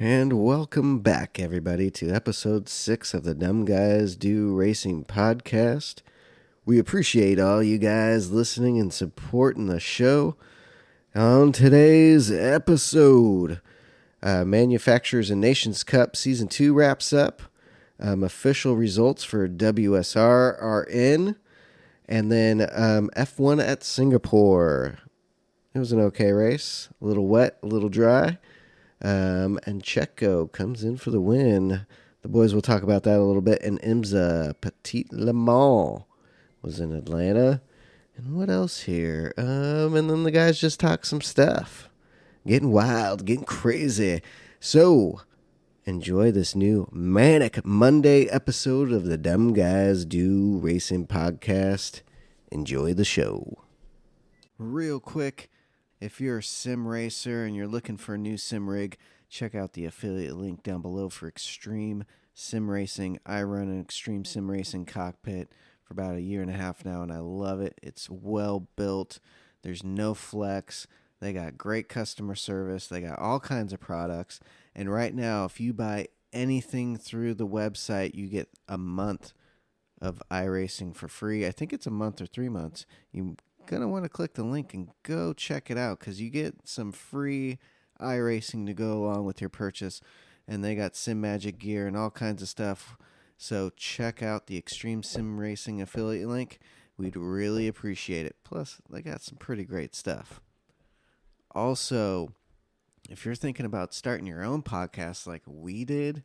And welcome back, everybody, to episode 6 of the Dumb Guys Do Racing podcast. We appreciate all you guys listening and supporting the show. On today's episode, Manufacturers and Nations Cup Season 2 wraps up. Official results for WSR are in. And then F1 at Singapore. It was an okay race. A little wet, a little dry. And Checo comes in for the win. The boys will talk about that a little bit. And IMSA Petit Le Mans was in Atlanta. And what else here? And then the guys just talk some stuff. Getting wild, getting crazy. So, enjoy this new Manic Monday episode of the Dumb Guys Do Racing podcast. Enjoy the show. Real quick. If you're a sim racer and you're looking for a new sim rig, check out the affiliate link down below for Extreme Sim Racing. I run an Extreme Sim Racing cockpit for about a year and a half now, and I love it. It's well built. There's no flex. They got great customer service. They got all kinds of products. And right now, if you buy anything through the website, you get a month of iRacing for free. I think it's a month or 3 months. You gonna want to click the link and go check it out because you get some free iRacing to go along with your purchase, and they got Sim Magic gear and all kinds of stuff. So check out the Extreme Sim Racing affiliate link. We'd really appreciate it. Plus, they got some pretty great stuff. Also, if you're thinking about starting your own podcast like we did,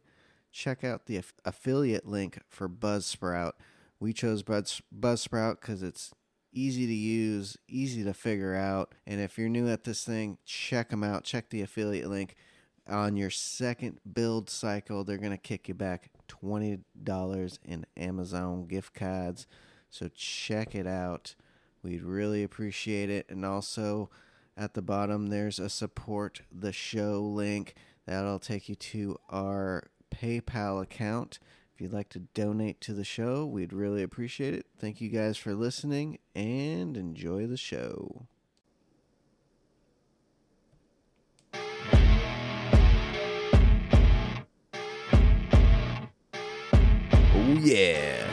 check out the affiliate link for Buzzsprout. We chose Buzzsprout because it's easy to use, easy to figure out. And if you're new at this thing, check them out. Check the affiliate link. On your second build cycle, they're going to kick you back $20 in Amazon gift cards. So check it out. We'd really appreciate it. And also at the bottom, there's a support the show link. That'll take you to our PayPal account. If you'd like to donate to the show, we'd really appreciate it. Thank you guys for listening, and enjoy the show. Oh, yeah.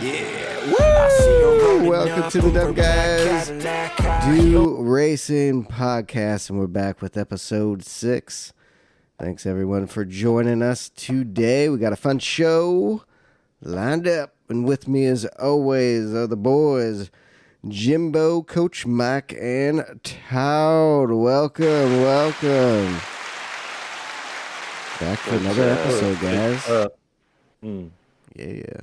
Yeah. Woo! Welcome to the Dumb Guys Do Racing podcast, and we're back with episode 6. Thanks, everyone, for joining us today. We got a fun show lined up. And with me, as always, are the boys, Jimbo, Coach Mike, and Todd. Welcome. Back for another episode, guys. Yeah.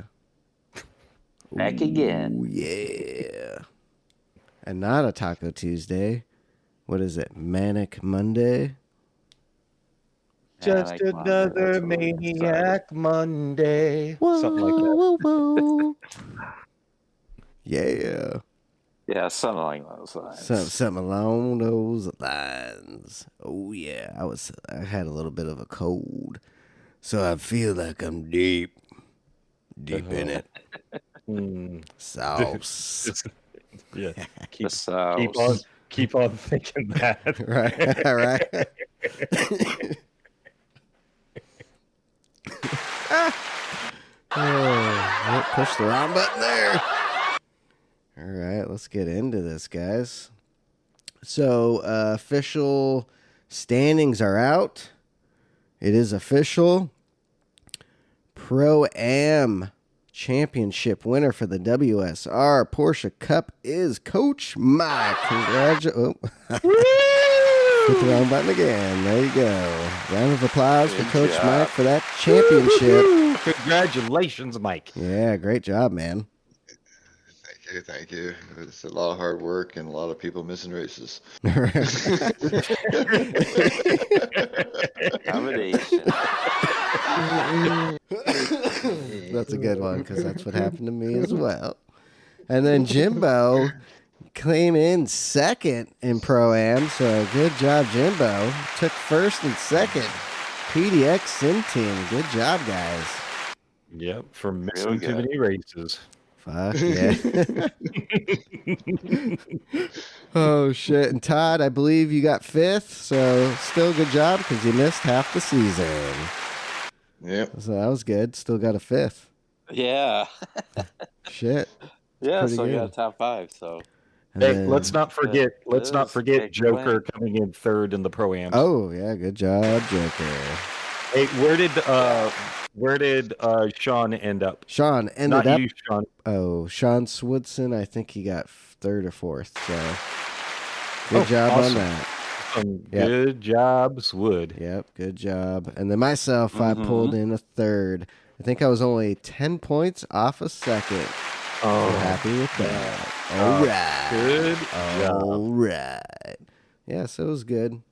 Back again. Ooh, yeah. And not a Taco Tuesday. What is it? Manic Monday? Just another Maniac Monday. Whoa, something like that. Whoa. Yeah. Yeah, something along those lines. Something along those lines. Oh yeah. I had a little bit of a cold. So I feel like I'm deep in it. Sauce. Yeah. Keep on thinking that. Right. Push the wrong button there. All right, let's get into this, guys. So, official standings are out. It is official. Pro-Am championship winner for the WSR Porsche Cup is Coach Mike. Congratulations. Hit the wrong button again. There you go. Round of applause for Coach Mike for that championship. Woo-hoo! Congratulations, Mike. Yeah, great job, man. Thank you. It's a lot of hard work and a lot of people missing races. Combination. That's a good one because that's what happened to me as well. And then Jimbo came in second in Pro-Am, so good job, Jimbo. Took first and second. PDX Sim Team. Good job, guys. Yep, for missing too many races. Fuck yeah. Oh, shit. And Todd, I believe you got 5th, so still good job because you missed half the season. Yep. So that was good. Still got a 5th. Yeah. Shit. Yeah, pretty so good. you got top 5, so. And Hey, then- let's not forget Joker coming in 3rd in the Pro-Ams. Oh, yeah. Good job, Joker. Hey, where did Sean end up? Sean ended Not up. you, Sean. Oh, Sean Swidson, I think he got 3rd or 4th. So good job awesome. on that. Yep. Good job, Swood. Yep, good job. And then myself, I pulled in a 3rd. I think I was only 10 points off a 2nd. Oh, So happy with that. All right. Good job. All right. Yeah, so it was good.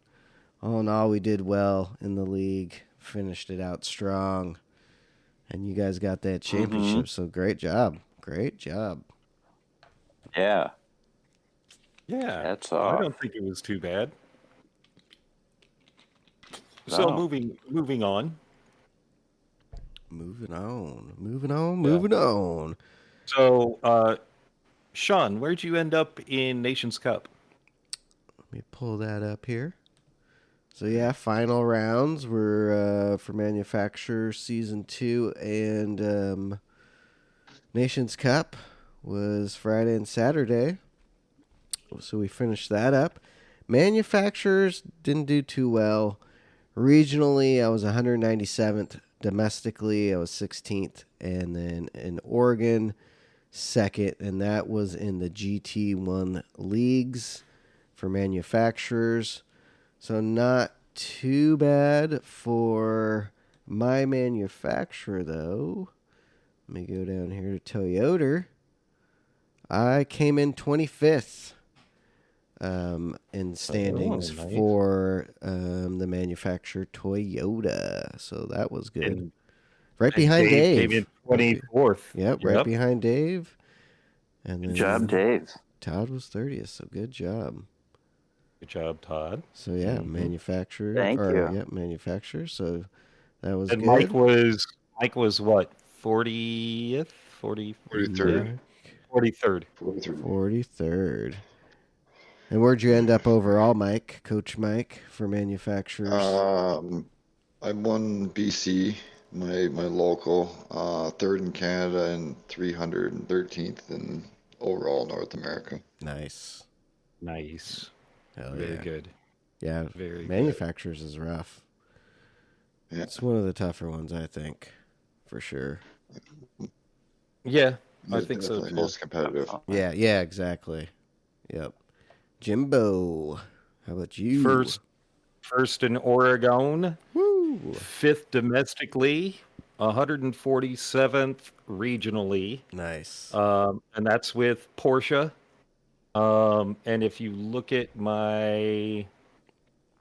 All in all, we did well in the league. Finished it out strong. And you guys got that championship, so great job. Great job. Yeah. Yeah, That's I don't think it was too bad. So No. moving on. Moving on. So, Sean, where'd you end up in Nations Cup? Let me pull that up here. So yeah, final rounds were for Manufacturer Season 2 and Nations Cup was Friday and Saturday. So we finished that up. Manufacturers didn't do too well. Regionally, I was 197th. Domestically, I was 16th. And then in Oregon, 2nd. And that was in the GT1 leagues for manufacturers. So not too bad for my manufacturer, though. Let me go down here to Toyota. I came in 25th in standings nice. for the manufacturer Toyota. So that was good. And- right behind Dave. Came in 24th. Yep, right behind Dave. And then Good job, Dave. Todd was 30th, so good job. Good job, Todd. So yeah, manufacturer. Thank you. Yep, manufacturer. So that was And good. Mike was what? 40th? 43rd. 43rd. 43rd. And where'd you end up overall, Mike? Coach Mike for manufacturers. I won BC, my local, 3rd in Canada and 313th in overall North America. Nice. Hell Very good. Yeah, Very manufacturers is rough. Yeah. It's one of the tougher ones, I think, for sure. Yeah, I It's think so definitely too. most competitive. Yeah, exactly. Yep. Jimbo, how about you? First in Oregon, Woo! 5th domestically, 147th regionally, Nice. and that's with Porsche. And if you look at my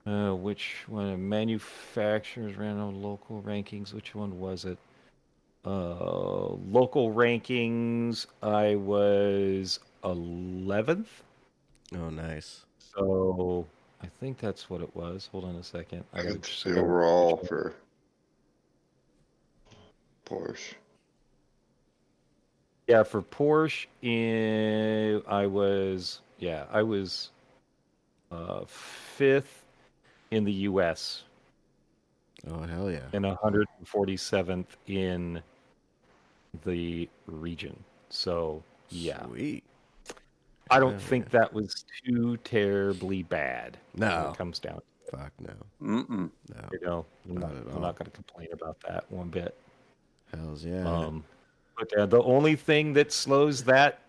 which one, manufacturers random local rankings, which one was it? Local rankings, I was 11th. Oh, nice. So I think that's what it was. Hold on a second. I gotta It's just the go- overall for Porsche. Yeah, for Porsche, I was 5th in the U.S. Oh, hell yeah. and 147th in the region. So yeah, Sweet. I don't Hell think that was too terribly bad. When No. it comes down, Fuck no. Mm-mm. No. I'm Not at all. not going to complain about that one bit. Hells yeah. But the only thing that slows that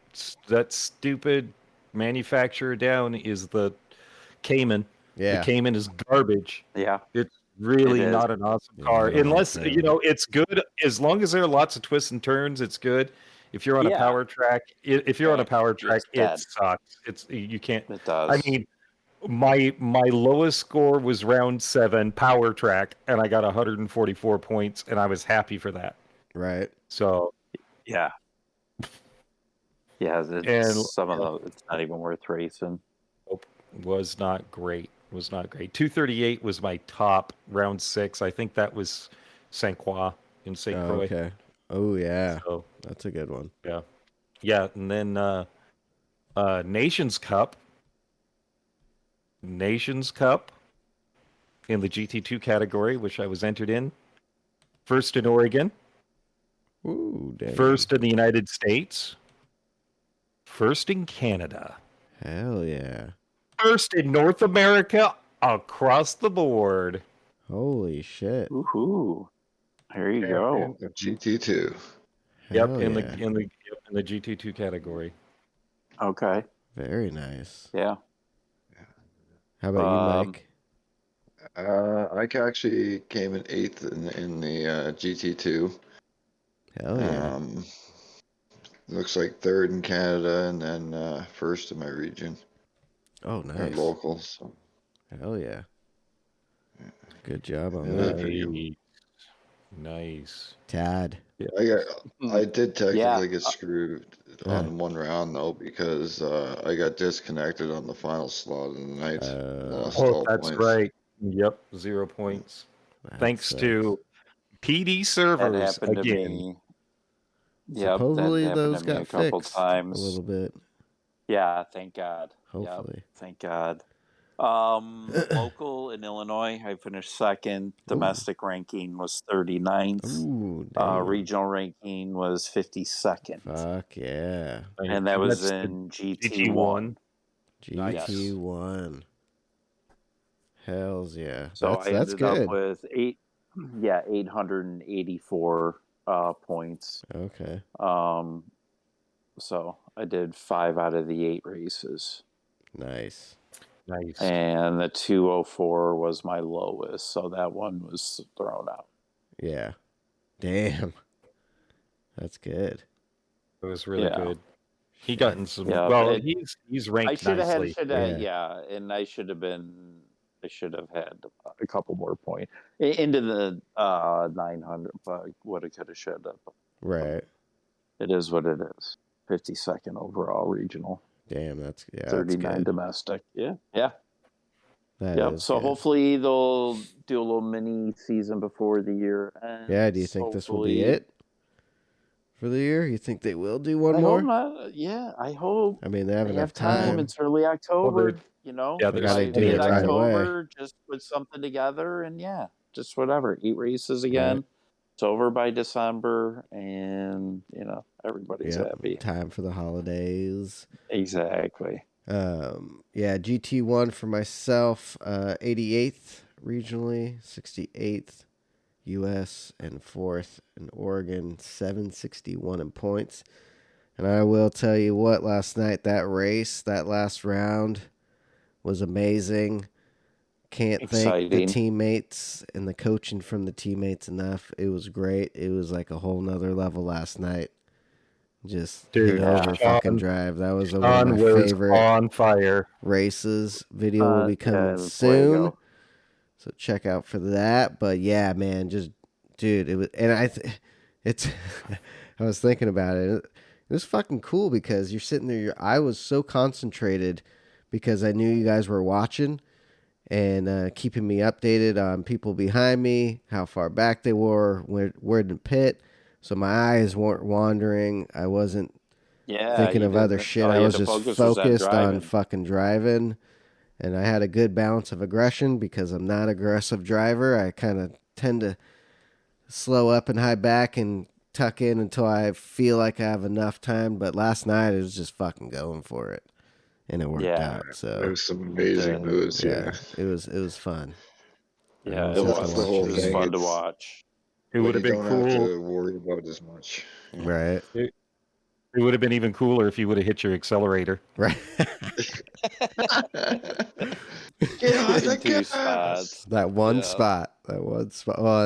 stupid manufacturer down is the Cayman. Yeah. The Cayman is garbage. Yeah. It's really It is. not an awesome Yeah, car. I don't Unless, like that. it's good. As long as there are lots of twists and turns, it's good. If you're on a Yeah. power track, it dead. sucks. You can't. It does. I mean, my lowest score was round 7 power track, and I got 144 points, and I was happy for that. Right. So yeah. Yeah, And- some of those, it's not even worth racing. was not great. 238 was my top round 6. I think that was Saint Croix in St. Oh, Croix. okay. Oh, yeah. So That's a good one. yeah. Yeah, and then Nations Cup in the GT2 category, which I was entered in. First in Oregon. Ooh, damn. First in the United States. First in Canada. Hell yeah. First in North America across the board. Holy shit. Woohoo! There you go. Champion of GT2. Yep, Hell in yeah. the GT2 category. Okay. Very nice. Yeah. How about you, Mike? I actually came in 8th in the GT2. Hell yeah. Looks like 3rd in Canada and then 1st in my region. Oh, Or nice. local. So. Hell yeah. Good job on Yeah. that. Nice. Tad. I did technically Yeah. get screwed on one round though because I got disconnected on the final slot of the night. Lost all That's points. right. Yep, 0 points. Thanks to PD That servers happened to again. me. Yep, Supposedly that those happened to me got a couple fixed times. a little bit. Yeah, thank God. Hopefully. Yep, thank God. Local in Illinois, I finished 2nd. Domestic ranking was 39th. Ooh, damn. Regional ranking was 52nd. Fuck yeah. And that was That's in GT1. GT1. Hells yeah. So that's I ended good. up with 884 points. Okay. So I did 5 out of the 8 races. Nice. And the 204 was my lowest, so that one was thrown out. Yeah. Damn. That's good. It was really good. He Shit. gotten some. Yeah, well, it- he's ranked I should have nicely. had, and I should have had a couple more points into the 900, but would have, could have, should have. Right. It is what it is. 52nd overall regional. Damn, that's 39 that's good. domestic. Yeah. That Yep. is So good. hopefully they'll do a little mini season before the year ends. Yeah, do you think this will be it for the year? You think they will do one more? Hope not. Yeah, I hope. I mean, they have enough time. time. It's early October, Yeah, they gotta by do it right October, just put something together and just whatever. 8 races again. Right. It's over by December, and everybody's happy. Time for the holidays. Exactly. GT1 for myself, 88th regionally, 68th US, and 4th in Oregon, 761 in points. And I will tell you what, last night, that race, that last round was amazing. Can't thank the teammates and the coaching from the teammates enough. It was great. It was like a whole nother level last night. Just hit over fucking drive. That was one of my favorite on fire races. Video will be coming soon, so check out for that. But yeah, man, just dude, it was, and I was thinking about it. It was fucking cool because you're sitting there. I was so concentrated because I knew you guys were watching and keeping me updated on people behind me, how far back they were, where in the pit. So my eyes weren't wandering. I wasn't thinking of other shit. I was just focused on fucking driving. And I had a good balance of aggression because I'm not an aggressive driver. I kind of tend to slow up and high back and tuck in until I feel like I have enough time. But last night, it was just fucking going for it. And it worked out. So there was some amazing moves. Yeah, it was fun. Yeah, it was fun to watch. It would have been cool. Don't have to worry about it as much. Right. It would have been even cooler if you would have hit your accelerator. Right. That one spot. Oh,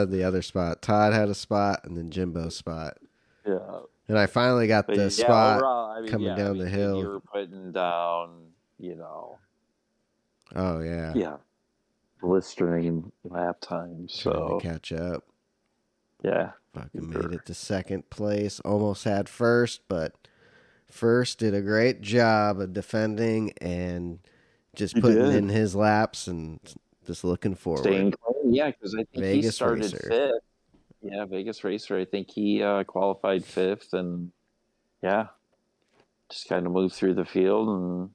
the other spot. Todd had a spot, and then Jimbo's spot. Yeah. And I finally got the spot coming down the hill. You were putting down, Oh, yeah. Yeah. Blistering lap time. So to catch up. Yeah. Fucking made it to second place. Almost had first, but first did a great job of defending and just putting in his laps and just looking forward. Staying clean, because I think he started fifth. Yeah, Vegas Racer. I think he qualified fifth, and just kind of moved through the field and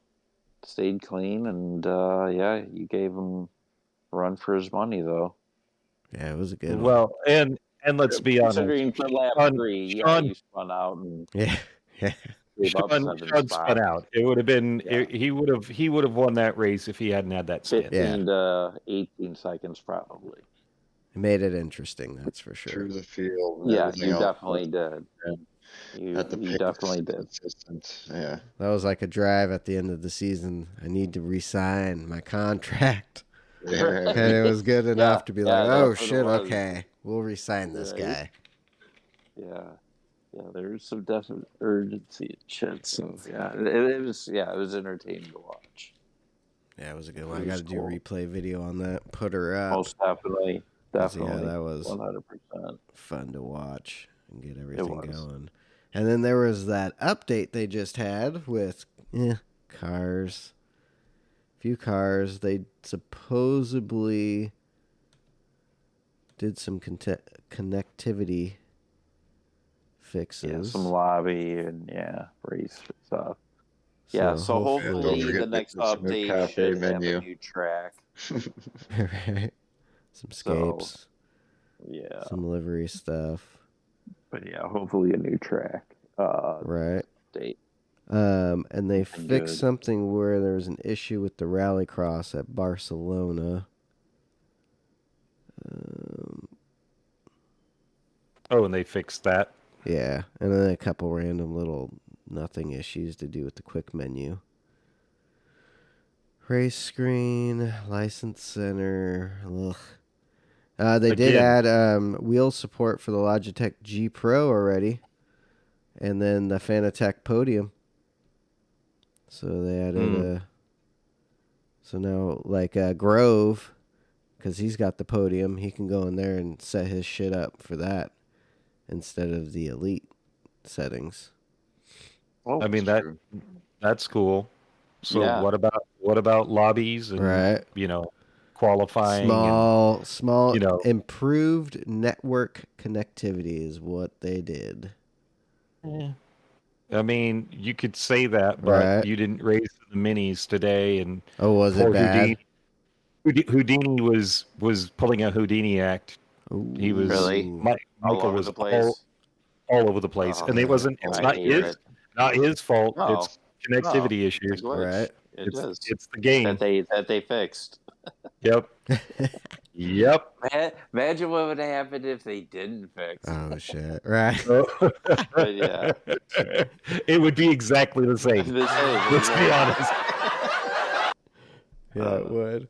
stayed clean. And yeah, you gave him a run for his money, though. Yeah, it was a good one. Well, and let's be honest. Considering for lap Sean- 3, yeah, Sean- you spun out and Yeah, yeah, gave up Sean 7 spun spots. out. It would have been Yeah. he would have won that race if he hadn't had that spin. 15 to 18 seconds, probably. it made it interesting. That's for sure. Through the field. and Yeah, everything you else. definitely did. At the You pace, definitely did. consistent. Yeah. That was like a drive at the end of the season. I need to re-sign my contract, Yeah. and it was good enough to be like, yeah, oh that's what it shit, was. okay, we'll re-sign this Right. guy. Yeah, there's some definite urgency and shit. So yeah, it was entertaining to watch. Yeah, it was a good one. I It got was to do cool. a replay video on that. Put her up. Most definitely, 'Cause, definitely, yeah, that was 100%. fun to watch and get everything was. going. And then there was that update they just had with cars. A few cars. They supposedly did some connectivity fixes. Yeah, some lobby and race stuff. Yeah, so hopefully don't forget the next there's a new update cafe should have menu. a new track. Right. Some scapes. Yeah, Some livery stuff. but yeah, hopefully a new track. Right. Update. And they Something fixed good. something where there was an issue with the rallycross at Barcelona. Oh, and they fixed that. Yeah, and then a couple random little nothing issues to do with the quick menu. Race screen, license center. Ugh. They did Again. add wheel support for the Logitech G Pro already, and then the Fanatec Podium. So they added so now like Grove, because he's got the Podium, he can go in there and set his shit up for that instead of the Elite settings. Oh, I mean That's true. that's cool. So Yeah. what about lobbies and Right. qualifying Small, you know- improved network connectivity is what they did. I mean, you could say that, but Right. you didn't race the minis today, and Oh, was it poor bad? Houdini was pulling a Houdini act. He was Really? Michael all over was the place. all over the place, Oh, and it wasn't. man, It's I not hate his it. not his fault. No. It's connectivity No. issues. It's a glitch. Right. It is. It's the game. That they fixed. Yep. Yep. Imagine what would have happened if they didn't fix. Oh shit! Right. But yeah, It would be exactly the same. The same, Let's be honest. Yeah, it would.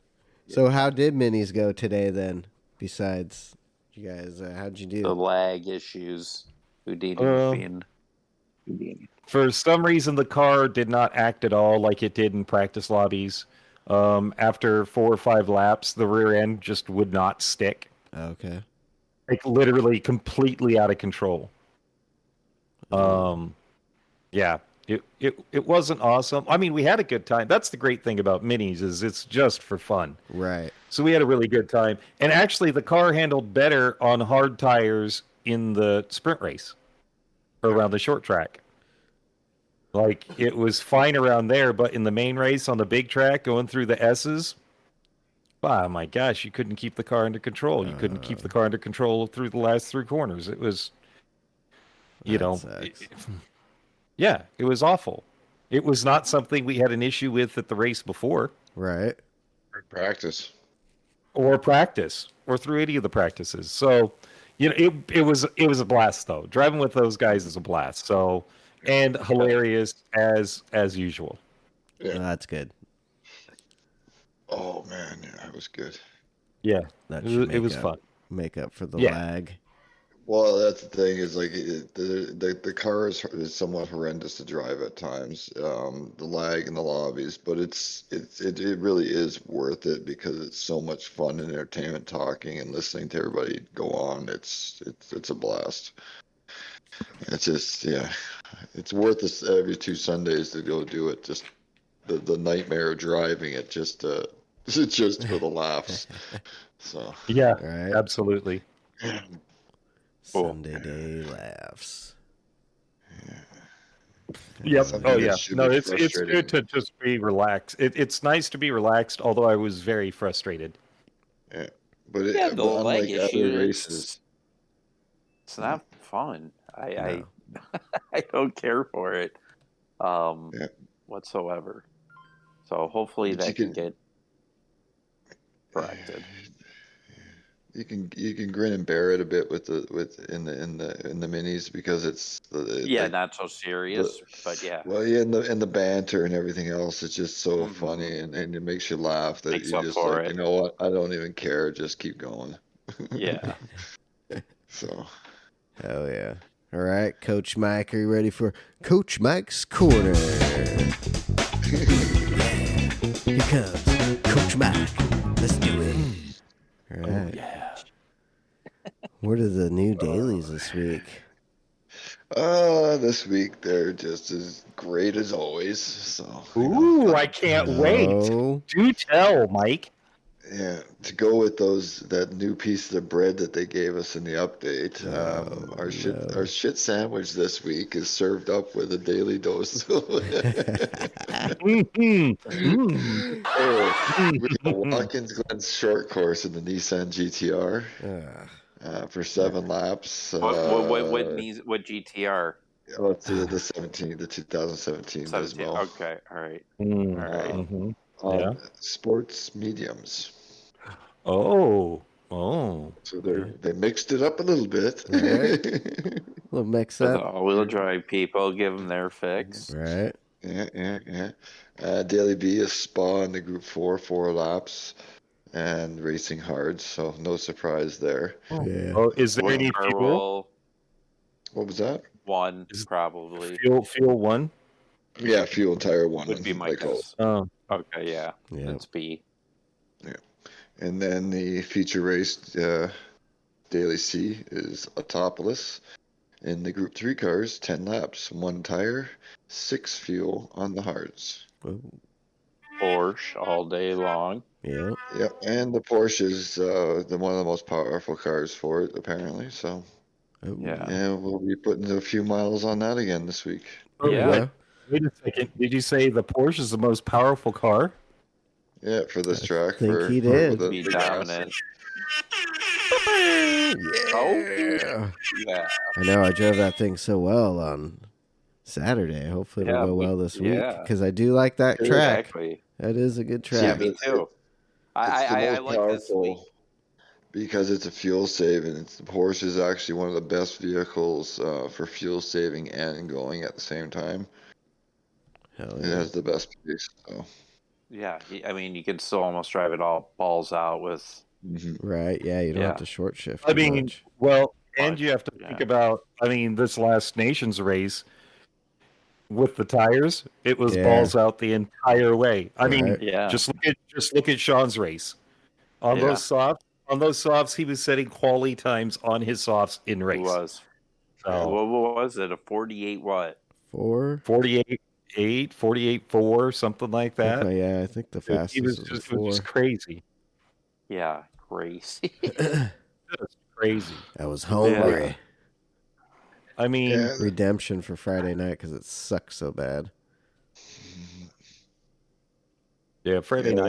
So how did minis go today then? Besides, you guys, how'd you do? the lag issues. Houdini was being Houdini. For some reason, the car did not act at all like it did in practice lobbies. After 4 or 5 laps, the rear end just would not stick. Okay. Like literally completely out of control. Yeah, it wasn't awesome. I mean, we had a good time. That's the great thing about minis is it's just for fun. Right. So we had a really good time. And actually, the car handled better on hard tires in the sprint race or around the short track. Like, it was fine around there, but in the main race on the big track going through the S's, oh my gosh, you couldn't keep the car under control. You couldn't keep the car under control through the last 3 corners. It was, yeah, it was awful. It was not something we had an issue with at the race before. Right. Practice. Or practice, or through any of the practices. So, it was a blast though. Driving with those guys is a blast. So, and hilarious as usual. Yeah. That's good. Oh man, yeah, that was good. Yeah, That it was fun. Make up for the Yeah. lag. Well, that's the thing is like the car is somewhat horrendous to drive at times. The lag in the lobbies, but it really is worth it because it's so much fun and entertainment talking and listening to everybody go on. It's a blast. It's just it's worth this every 2 Sundays to go do it. Just the nightmare of driving it just just for the laughs. So Yeah, Right. absolutely. Sunday day laughs. Yep. Something Oh that yeah. should No, be it's frustrating. good to just be relaxed. It's nice to be relaxed, although I was very frustrated. Yeah, but Yeah, the but leg unlike other issue, races, it's not fun. I No. I don't care for it yeah, whatsoever. So hopefully but that can get corrected. you can grin and bear it a bit with in the minis because it's Yeah, the not so serious, but yeah, well, yeah, and the banter and everything else is just so funny, hmm and it makes you laugh that makes you're up just for like, you it. know what, I don't even care, just keep going. Yeah. So Hell yeah. All right, Coach Mike, are you ready for Coach Mike's Corner? Here comes Coach Mike. Let's do it. All right. Yeah. What are the new dailies this week? this week they're just as great as always. So Ooh, I can't wait. Oh, Do tell, Mike. yeah, to go with that new piece of bread that they gave us in the update, our no. shit sandwich this week is served up with a daily dose. Mm-hmm. We got Watkins Glen's short course in the Nissan GTR for 7 laps. What GTR? Let's see, the 2017 17. Nismo. Okay, all right. Mm-hmm. Yeah. Sports mediums. Oh. So they mixed it up a little bit. Right. Little mix For the up. all-wheel drive people, give them their fix. Right. Yeah. Daily B is Spa in the Group 4 laps, and racing hard, so no surprise there. Yeah. Oh, is there With any car fuel? roll, What was that? one Is probably Fuel one? Yeah, fuel and tire one. would be my like all. guess. Oh. Okay, yeah, Yeah. that's B. And then the feature race Daily C is Autopolis in the Group 3 cars, 10 laps, 1 tire, 6 fuel on the hards. Oh, Porsche all day long. yeah. Yep, and the Porsche is one of the most powerful cars for it, apparently. So, Oh, Yeah. we'll be putting a few miles on that again this week. Oh, Yeah. Wait a second. Did you say the Porsche is the most powerful car? Yeah, for this I track. think he for did. the Be big ass. dominant. Yeah. Yeah. I know. I drove that thing so well on Saturday. Hopefully it'll go well this week yeah. because I do like that track. Exactly. That is a good Yeah, track. me too. It's the I most like this week. powerful because it's a fuel saving. The Porsche is actually one of the best vehicles for fuel saving and going at the same time. Hell It yeah. has the best pace. So. Yeah, I mean, you could still almost drive it all balls out with. Right. Yeah. You don't have Yeah. to short shift. I too mean, much. well, and Much, you have to yeah. think about, this last Nations race with the tires, it was Yeah. balls out the entire way. I mean, Right. Yeah. just look at Sean's race. On Yeah. those softs, he was setting quality times on his softs in It race. was. So What was it? A 48 what? 4. 48.8, 48.4, something like that. Okay, yeah, I think the fastest It was was just, a 4. crazy. Yeah, crazy. Just crazy. I was hungry. Yeah. I mean, Yeah. Redemption for Friday night because it sucks so bad. yeah, Friday Yeah.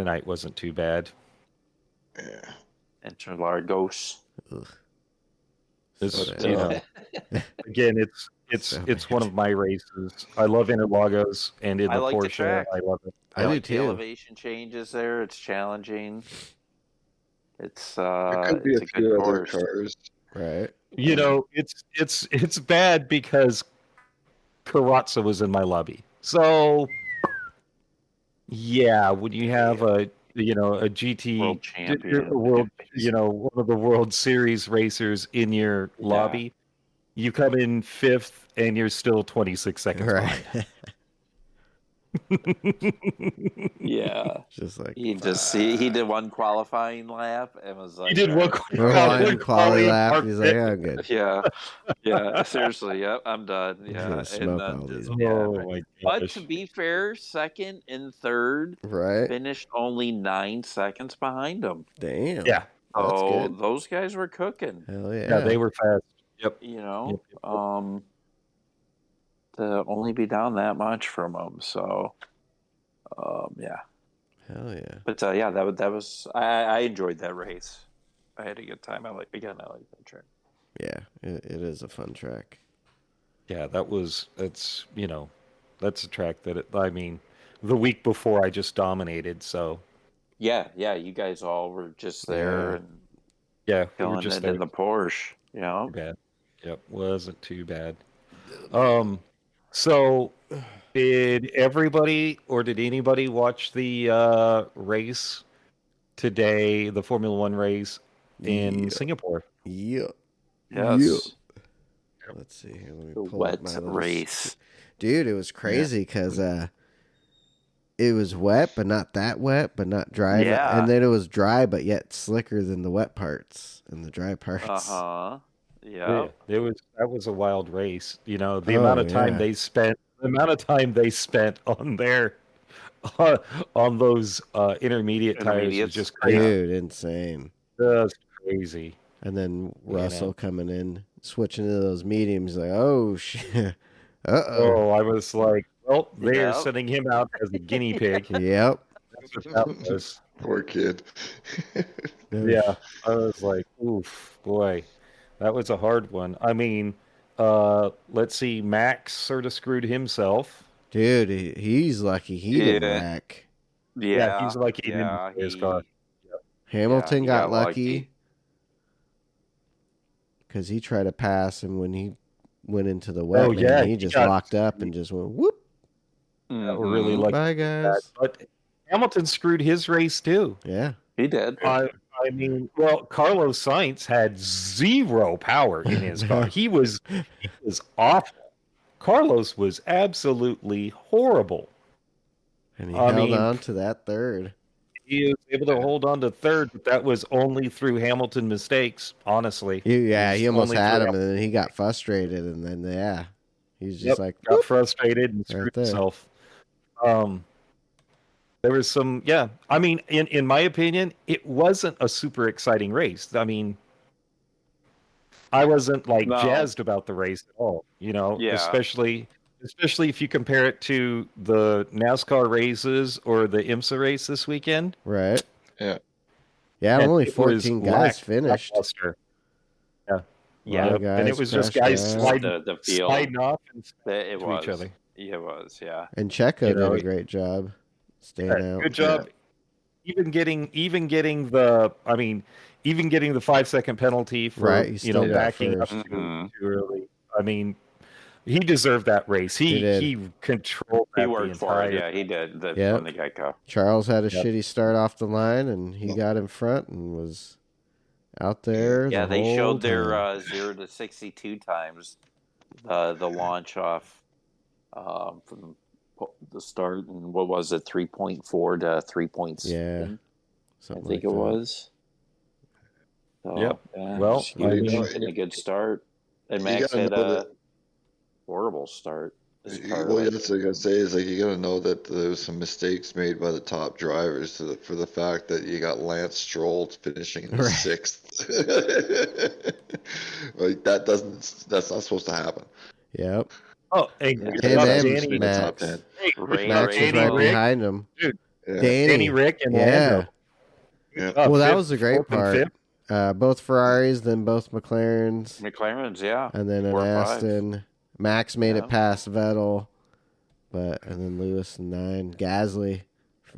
night wasn't too bad. Yeah. Interlargos. Ugh. It's, So bad. you know, again, it's So one bad. of my races. I love Interlagos, and in I the like the Porsche, track. I love it. I do like the too. elevation changes there. It's challenging. It's There could be it's a a few good other course. cars. Right. You know, it's bad because Karatza was in my lobby. So yeah, when you have a GT World champion. one of the World Series racers in your lobby, you come in 5th and you're still 26 seconds behind. Right. Yeah. Just like He did one qualifying lap and was like, He did one Line quality lap. He's like, I'm good. yeah, seriously, yep, I'm done. He's Yeah, gonna smoke and all these. Oh my but gosh. to be fair, second and third Right. finished only 9 seconds behind him. Damn. Yeah. That's So good. those guys were cooking. Hell yeah. Yeah, they were fast. Yep. You know, Yep. to only be down that much from him. So, yeah. Hell yeah. But yeah, that was I enjoyed that race. I had a good time. I like that track. Yeah, it is a fun track. Yeah, that's a track that the week before I just dominated. So Yeah, you guys all were just there Yeah. and yeah, we were killing just it there. in the Porsche. You know, Too bad. Yep, wasn't too bad. So did everybody or did anybody watch the race today, the Formula One race in Yeah. Singapore? Yeah. yes, Let's see here. Let me the pull up wet my little race. Dude, it was crazy because it was wet, but not that wet, but not dry. Yeah. And then it was dry, but yet slicker than the wet parts and the dry parts. Yeah. That was a wild race. The Oh, amount of time yeah. they spent on their on those intermediate tires was Intermediates. just crazy. Dude, insane. Just crazy. And then Russell coming in, switching to those mediums, like, oh, shit. Uh-oh. Oh, I was like, well, they're Yep. sending him out as a guinea pig. Yep. That's what that was. Poor kid. Yeah, I was like, oof, boy, that was a hard one. I mean, let's see, Max sort of screwed himself. Dude, he's lucky he didn't wreck. Yeah, he's lucky he didn't hit his car. Hamilton he got got lucky because he tried to pass, and when he went into the wet, he just locked up and just went whoop. Yeah, we're really lucky. Bye, guys. But Hamilton screwed his race too. Yeah, he did. I mean, well, Carlos Sainz had zero power in his car. He was awful. Carlos was absolutely horrible. And he held on to that third. He was able to hold on to third, but that was only through Hamilton mistakes, honestly. He almost had him, and then he got frustrated, and then, he's just got frustrated and screwed himself. There was some, I mean, in my opinion, it wasn't a super exciting race. I mean, I wasn't jazzed about the race at all, especially if you compare it to the NASCAR races or the IMSA race this weekend. Right. Yeah. Yeah, only 14 guys finished. Yeah, and it was just guys sliding off and to each other. It was, yeah. And Checo did a great job staying out. Good job. Even getting the 5-second penalty for backing up too early. I mean, he deserved that race. He controlled that. He worked for it. Yeah, he did. From the get-go. Charles had a shitty start off the line, and he got in front and was out there. Yeah, they showed their 0 to 62 times. The launch off from the start, and what was it, 3.4 to 3.6? Yeah, I think it was. So, yep. Yeah, well, he was in a good start, and Max had a horrible start. That's what I gotta say is you gotta know that there was some mistakes made by the top drivers for the fact that you got Lance Stroll finishing in the 6th. That's not supposed to happen. Yep. Oh, hey, Danny, Max. Top 10. Max was right behind him. Dude, Yeah. Danny, Rick, and Lando. Yeah. Well, that was the great part. Both Ferraris, then both McLarens. McLarens, yeah. And then an Aston. Max made it past Vettel, and then Lewis and 9. Gasly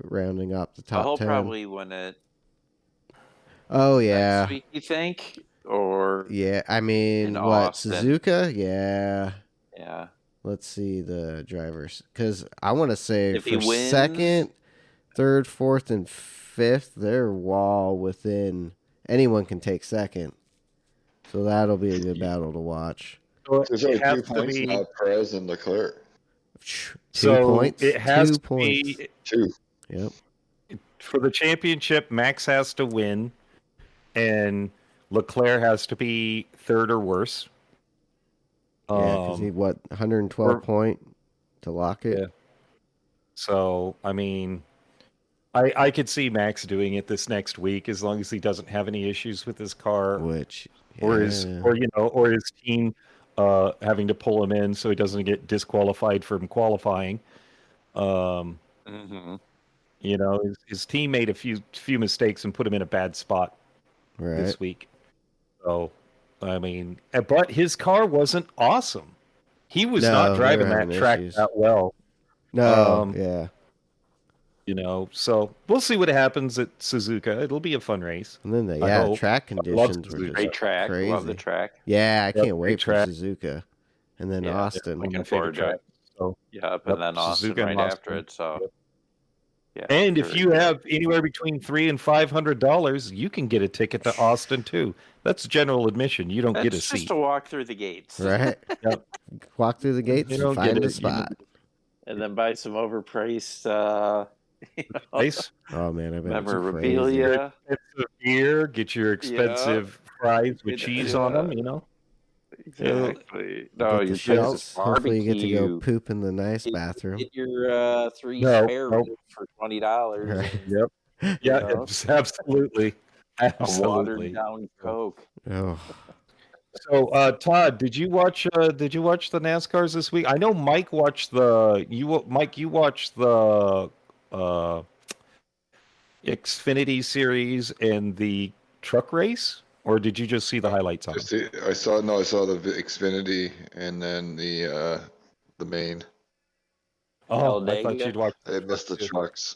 rounding up the top 10. He'll probably win it. Oh, yeah. Next week, you think? Or yeah, I mean, Austin. Suzuka? Yeah. Yeah. Let's see the drivers, because I want to say If for he wins, 2nd, 3rd, 4th, and 5th, they're wall within. Anyone can take 2nd, so that'll be a good battle to watch. So There's only 2 points about Perez and Leclerc. 2 points. It has 2 to points. be 2. Yep. For the championship. Max has to win, and Leclerc has to be 3rd or worse. Yeah, because he 112 point to lock it. Yeah. So I mean, I could see Max doing it this next week as long as he doesn't have any issues with his car, Which or his team. having to pull him in so he doesn't get disqualified from qualifying. Mm-hmm. You know, his team made a few mistakes and put him in a bad spot Right. this week. So, I mean, but his car wasn't awesome. He was No, not they were driving that having track issues. that well. No, yeah. You know, so we'll see what happens at Suzuka. It'll be a fun race. And then I hope. track conditions were Suzuka. just Great track. crazy. Love the track. Yeah, I Yep, can't wait great for track. Suzuka. And then Yeah, Austin. One of my Looking favorite forward to it. tracks. So, Yep, Yep, and then Austin Suzuka and right after Austin. it. So, Yep. yeah. And if very you good. have anywhere between $300 and $500, you can get a ticket to Austin too. That's general admission. You don't get a That's just seat. a walk through the gates, Right? Yep. Walk through the gates You and don't get find it. a You spot. and then buy some overpriced Nice. Oh, man, I bet it's crazy. memorabilia. Expensive beer. Get your expensive fries with cheese on them. You know. Exactly. No, Get your the Texas shirts. Hopefully you get to go barbecue. poop in the nice Get- bathroom. Get your 3 No, spare nope. ribs for $20. Right. Yep. You Yeah. know? Absolutely. A watered Absolutely. down Coke. Oh, So, Todd, did you watch the NASCARs this week? I know Mike watched Mike, you watched the Xfinity series and the truck race, or did you just see the highlights on it? I saw the Xfinity and then the main. Oh, I thought Talladega? you'd watch. I missed the too. trucks.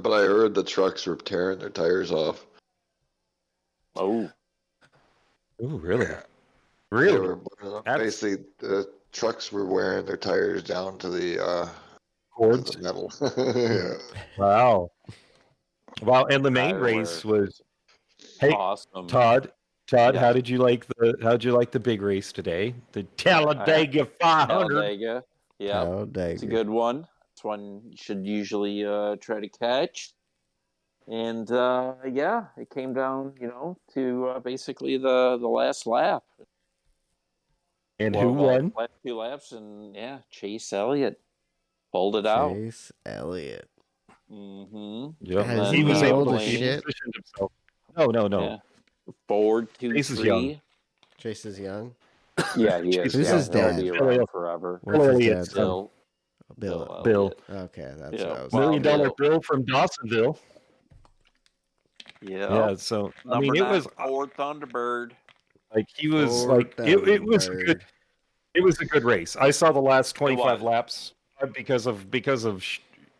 But I heard the trucks were tearing their tires off. Oh, Ooh, really? They Really? were basically the trucks were wearing their tires down to the Cords? metal. Yeah. Wow. Wow. And the main tire race wear. was. Hey, awesome. Todd, Yeah. how'd you like the big race today? The Talladega 500. Talladega. Yeah, how it's a dang. good one. It's one you should usually try to catch. And yeah, it came down, to basically the last lap. And who won? Last 2 laps, and yeah, Chase Elliott pulled it out. Chase Elliott. Mm-hmm. Yep. Has He was he able old to as shit? position himself. No. Yeah. Ford 2 Chase is 3. young. Chase is young. Yeah, he is. Who's yeah, his he'll dad? be Bill around Elliott. forever. What's his Elliott. dad's name? Bill. Bill. Bill. Elliott. Okay, that's Yeah. what I was. Well, $1 million Bill. bill from Dawsonville. Yeah. Yeah, so I mean, Number it was 9, Ford Thunderbird. like he was Ford like it was a Thunderbird. good. It was a good race. I saw the last 25 was. laps because of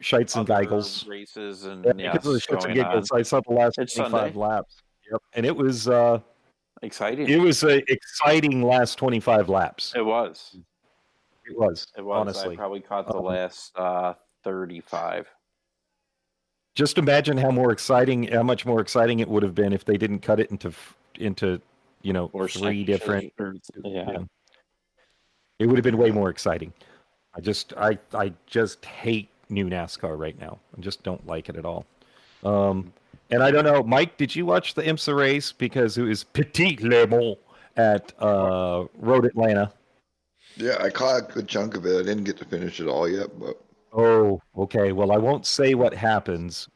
Shites and Other Giggles. races and Yeah, because of the yes, Shites and going on. Giggles, I saw the last It's 25 Sunday. laps. Yep, and it was Exciting. a exciting last 25 laps. It was. It was. It was. Honestly. I probably caught the last 35. Just imagine how much more exciting it would have been if they didn't cut it into Or 3 different. Yeah. It would have been way more exciting. I just hate new NASCAR right now. I just don't like it at all. And I don't know, Mike, did you watch the IMSA race? Because it was Petit Le Mans at Road Atlanta. Yeah, I caught a good chunk of it. I didn't get to finish it all yet, but Oh, okay. Well, I won't say what happens.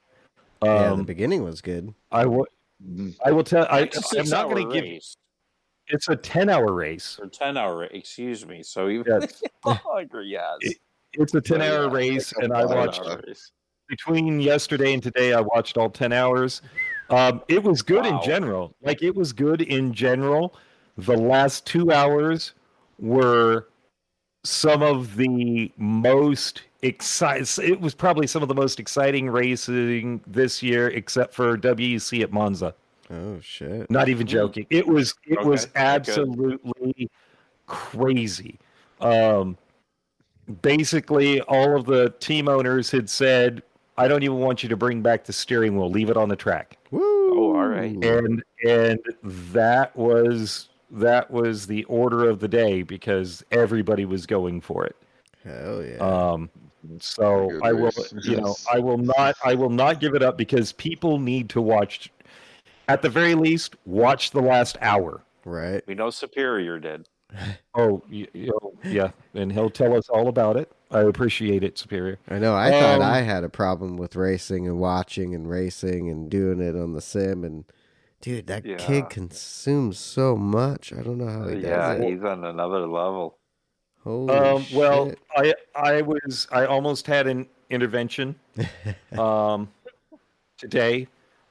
Yeah, the beginning was good. I will tell. It's a I'm not going 6-hour to give. race. It's a 10-hour race. Or 10-hour race. Excuse me. So even Yes. longer, yes. It's a 10-hour yeah, race, and I watched 10-hour race. between yesterday and today. I watched all 10 hours. It was good in Wow. general. Like it was good in general. The last 2 hours were some of the most exciting. It was probably some of the most exciting racing this year, except for WEC at Monza. Oh shit! Not even joking. It was Okay, absolutely crazy. Basically, all of the team owners had said, "I don't even want you to bring back the steering wheel. Leave it on the track." Woo! Oh, all right. And that was the order of the day because everybody was going for it. Hell yeah! So Good I will, race. I will not give it up because people need to watch. At the very least, watch the last hour. Right. We know Superior did. Oh, yeah, and he'll tell us all about it. I appreciate it, Superior. I know. I thought I had a problem with racing and watching and racing and doing it on the sim, and Dude, that Yeah. kid consumes so much. I don't know how he does Yeah, it. he's on another level. Holy Well, shit. I almost had an intervention today.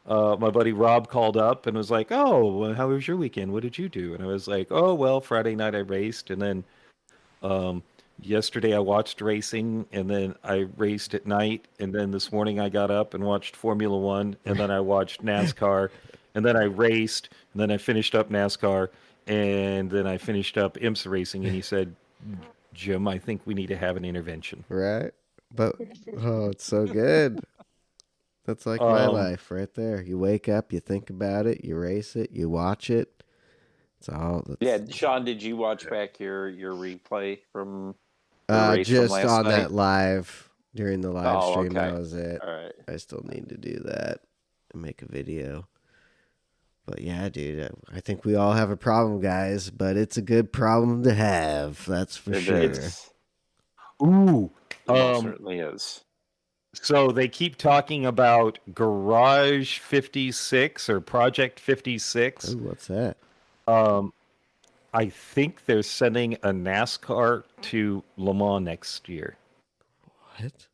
My buddy Rob called up and was like, "Oh, how was your weekend? What did you do?" And I was like, "Oh, well, Friday night I raced, and then yesterday I watched racing, and then I raced at night, and then this morning I got up and watched Formula One, and then I watched NASCAR, and then I raced, and then I finished up NASCAR, and then I finished up IMSA racing." And he said, "Jim, I think we need to have an intervention." Right? But, oh, it's so good. That's like my life right there. You wake up, you think about it, you race it, you watch it. It's all. Yeah, Sean, did you watch back your replay from the race just from last on night? that live during the live Oh, stream. okay. That was it. All right. I still need to do that and make a video. But yeah, dude, I think we all have a problem, guys. But it's a good problem to have. That's for sure. Ooh, It most certainly is. so they keep talking about Garage 56 or Project 56. Ooh, what's that? I think they're sending a NASCAR to Le Mans next year. What?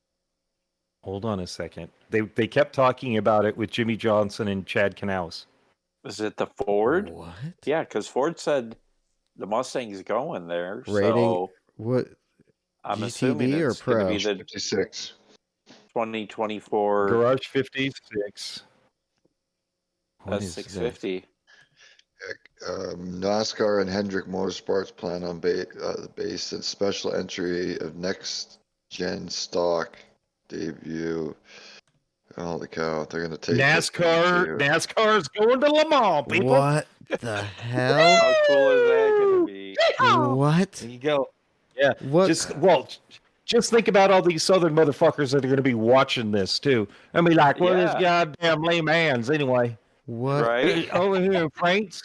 Hold on a second. They kept talking about it with Jimmy Johnson and Chad Knaus. Is it the Ford? What? Yeah, because Ford said the Mustang's going there. Rating? So What? I'm GTD assuming or it's going to Pro? be the 56. 2024 Garage 56. What is S650. NASCAR and Hendrick Motorsports plan on base and special entry of next gen stock debut. Holy cow! They're gonna take NASCAR's going to Le Mans, people. What the hell? How cool is that going to be? What? There you go. Yeah. What? Just think about all these southern motherfuckers that are going to be watching this too. I mean, like, what are these Yeah. goddamn lame hands anyway? What? Right? Over here in France,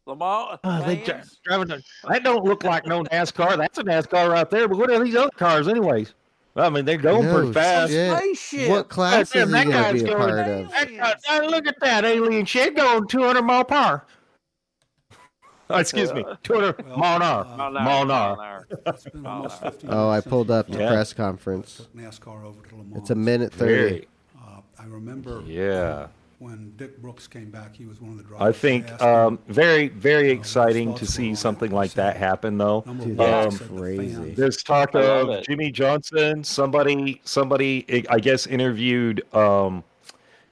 Lamar, they driving. That don't look like no NASCAR. That's a NASCAR right there. But what are these other cars, anyways? Well, I mean, they're going pretty fast. shit. Spaceship. What class Damn, is he that going to guy's be a going- part of? Look at that alien shit going 200 mile per hour. Excuse me, 200 mile an hour. Mile an hour. It's been almost 50 Oh, I years pulled up the Yeah. press conference. since NASCAR over to Le Mans. It's a minute 30. Very. I remember Yeah. when Dick Brooks came back, he was one of the drivers. I think asked him, very, very what his exciting thoughts to were see on it. something He like said, that happen, though. number Dude, one, that's he said, the crazy. fans. There's talk I love of it. Jimmy Johnson. Somebody, I guess, interviewed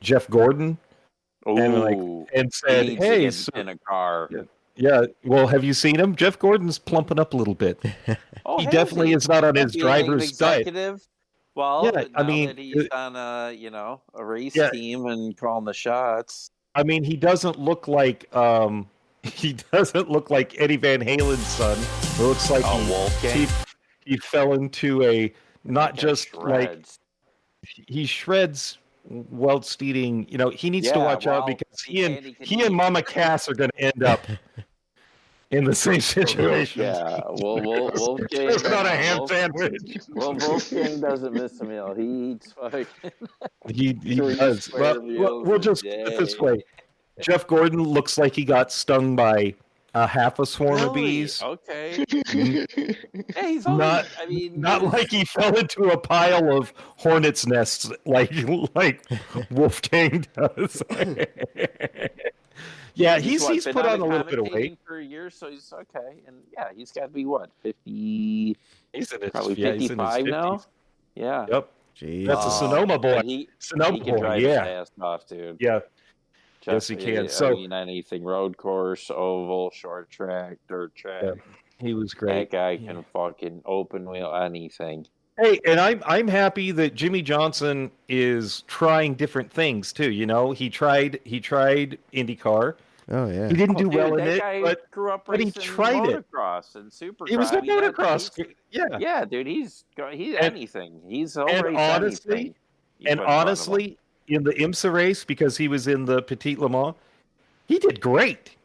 Jeff Gordon Ooh. and He said, needs to "Hey, get so, in a car. yeah, well, have you seen him? Jeff Gordon's plumping up a little bit. Oh, He has definitely is not on his Being an driver's diet. executive. Well, Yeah, I now mean, that he's on a race Yeah. team and calling the shots. I mean, he doesn't look like he doesn't look like Eddie Van Halen's son. It looks like Wolfgang. he fell into a not That guy just like shreds. he shreds Weld Steeding. You know, he needs to Yeah, watch out well, because Andy can he and eat. Mama Cass are going to end up in the same situation. Yeah, Wolfgang. It's not a ham sandwich. Wolfgang doesn't miss a meal. He eats fucking. He 3 does. square Well, meals we'll a just put it this day. way: Jeff Gordon looks like he got stung by a half a swarm of Really? bees. Okay. Yeah, he's only. Not, I mean, not his- like he fell into a pile of hornets' nests like Wolfgang does. Yeah, he's what, put been on a little bit of commentating weight. for a year, so he's okay. And yeah, he's got to be what 50, He's in his, probably yeah, he's in his 55 now. 50s. Yeah, Yep, Jeez. that's a Sonoma boy. but he Sonoma can boy, drive yeah, his ass off, dude. yeah. Yes, he Just, can. I So- mean, anything road course, oval, short track, dirt track. Yeah, he was That great. guy can fucking open wheel anything. Hey, and I'm happy that Jimmy Johnson is trying different things too. You know, he tried IndyCar. Oh, yeah. He didn't do Dude, well in that it, guy but grew up but he racing tried it. motocross and supercross. he was I a mean, motocross. Yeah, Yeah, dude, he's And- anything. He'll and race honestly- anything. you and put in front of him. honestly, in the IMSA race, because he was in the Petit Le Mans, he did great.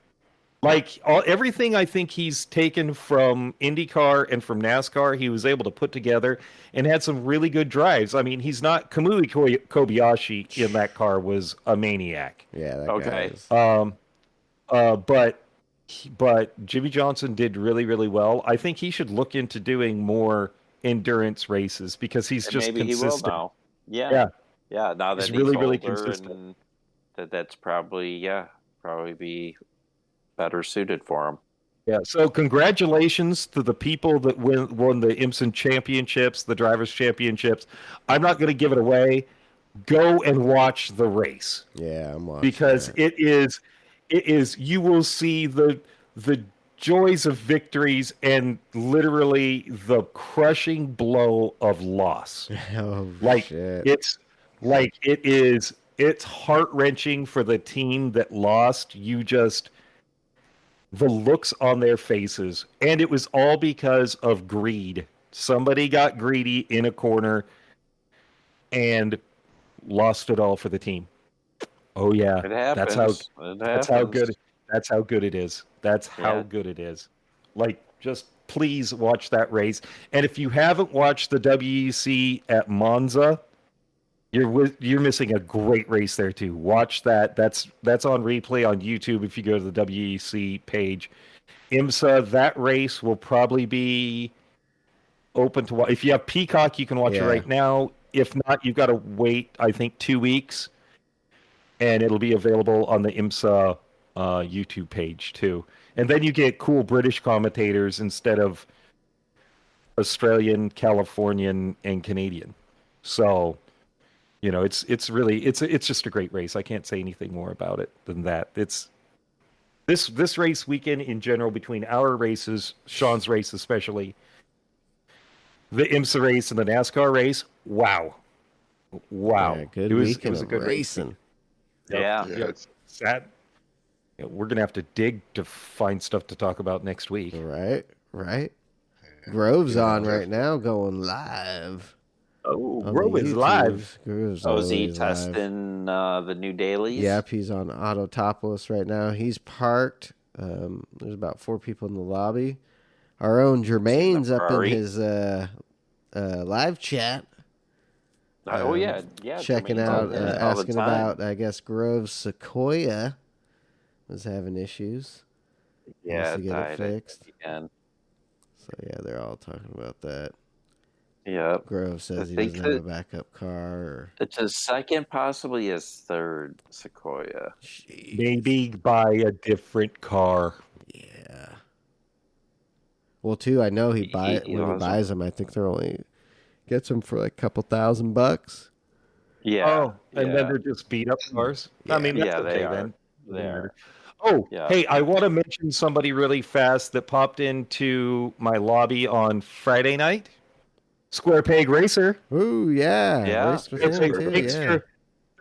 Like everything I think he's taken from IndyCar and from NASCAR, he was able to put together and had some really good drives. I mean, he's not Kamui Kobayashi in that car was a maniac. Yeah, that Okay. guy is. But Jimmy Johnson did really, really well. I think he should look into doing more endurance races because he's And just maybe he will consistent. now. Yeah. Yeah, Yeah. Now that he's he's really, really older, consistent. and that's probably be better suited for him. Yeah. So congratulations to the people that won the IMSA championships, the drivers' championships. I'm not going to give it away. Go and watch the race. Yeah, I'm watching Because that. it is you will see the joys of victories and literally the crushing blow of loss. Oh, Like shit. it's heart-wrenching for the team that lost. The looks on their faces, and it was all because of greed. Somebody got greedy in a corner and lost it all for the team. Oh yeah, It happens. that's how good it is. That's how Yeah. good it is. Like, just please watch that race. And if you haven't watched the WEC at Monza, you're missing a great race there too. Watch that. That's on replay on YouTube if you go to the WEC page. IMSA, that race will probably be open to watch. If you have Peacock, you can watch it Yeah. right now. If not, you've got to wait, I think, 2 weeks, and it'll be available on the IMSA YouTube page too. And then you get cool British commentators instead of Australian, Californian, and Canadian. So, it's just a great race. I can't say anything more about it than that. It's this race weekend in general, between our races, Sean's race especially, the IMSA race and the NASCAR race. Wow. Yeah, good It weekend was a of good racing. Yeah. Yeah, Yep. Sad. We're gonna have to dig to find stuff to talk about next week. Right. Grove's Yeah, on right definitely. now, going live. Oh, on Grove the is YouTube. live. Grove's Is he always live. testing the new dailies? Yep, he's on Autotopolis right now. He's parked. There's about 4 people in the lobby. Our own Jermaine's up in Ferrari. his live chat. Oh yeah. Checking Jermaine's out, on there all the asking time. about, I guess, Grove's Sequoia was having issues. Yeah, to get it fixed. again. So, yeah, they're all talking about that. Yep. Grove says I he think doesn't have a backup car. Or... It's his second, possibly his third Sequoia. Jeez. Maybe buy a different car. Yeah. Well, too, I know He when he loves buys them, I think they're only gets them for like a couple $1,000. Yeah. And then they're just beat up cars. Yeah. I mean, that's Yeah, they okay are. then. They are. Oh, Yeah. hey, I want to mention somebody really fast that popped into my lobby on Friday night. Square Peg Racer. Ooh, yeah. Yeah. Race with him, too, yeah.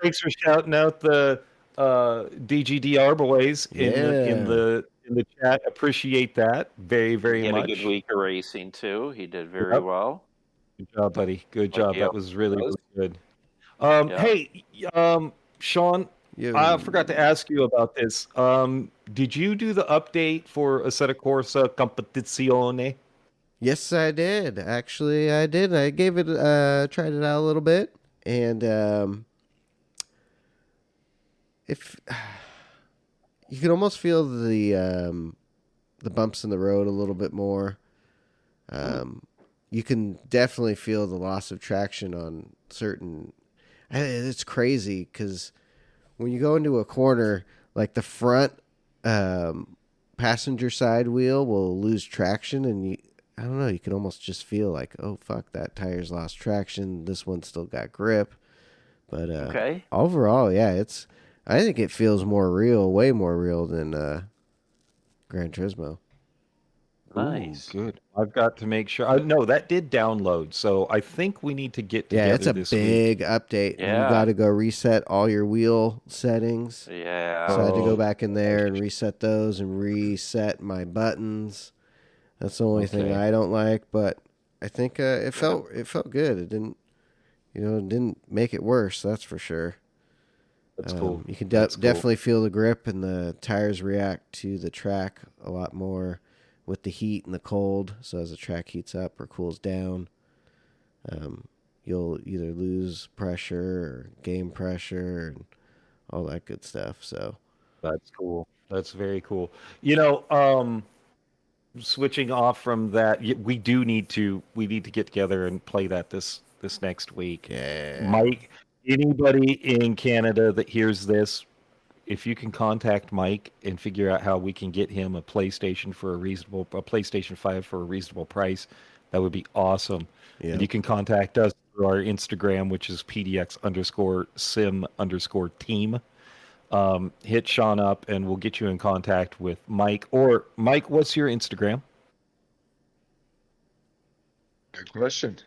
Thanks for shouting out the DGDR boys in the chat. Appreciate that very, very He had much. a good week of racing too. He did very well. Good job, buddy. Good job. Yeah. That was really, really good. Yeah. Hey, Sean, Yo. I forgot to ask you about this. Did you do the update for Assetto Corsa Competizione? Yes, I did. Actually, I did. I gave it, tried it out a little bit, and if you can almost feel the bumps in the road a little bit more. You can definitely feel the loss of traction on certain. It's crazy because when you go into a corner, like the front passenger side wheel will lose traction, and I don't know, you can almost just feel like, oh fuck, that tire's lost traction. This one still got grip, but Okay. overall, yeah, I think it feels more real, way more real than Gran Turismo. Nice. Ooh, good. I've got to make sure. No, that did download, so I think we need to get together Yeah, it's a this week. big update. And you Yeah. got to go reset all your wheel settings. Yeah. So I had to go back in there and reset those and reset my buttons. That's the only thing Okay. I don't like, but I think it felt good. It didn't make it worse. That's for sure. That's cool. You can That's cool. definitely feel the grip, and the tires react to the track a lot more with the heat and the cold. So as the track heats up or cools down, you'll either lose pressure or gain pressure and all that good stuff. So That's cool. That's very cool. Switching off from that, we need to get together and play that this next week. Yeah. Mike, anybody in Canada that hears this, if you can contact Mike and figure out how we can get him a PlayStation 5 for a reasonable price, that would be awesome. Yeah. And you can contact us through our Instagram, which is PDX_sim_team. Hit Sean up and we'll get you in contact with Mike. Or Mike, what's your Instagram? Good question.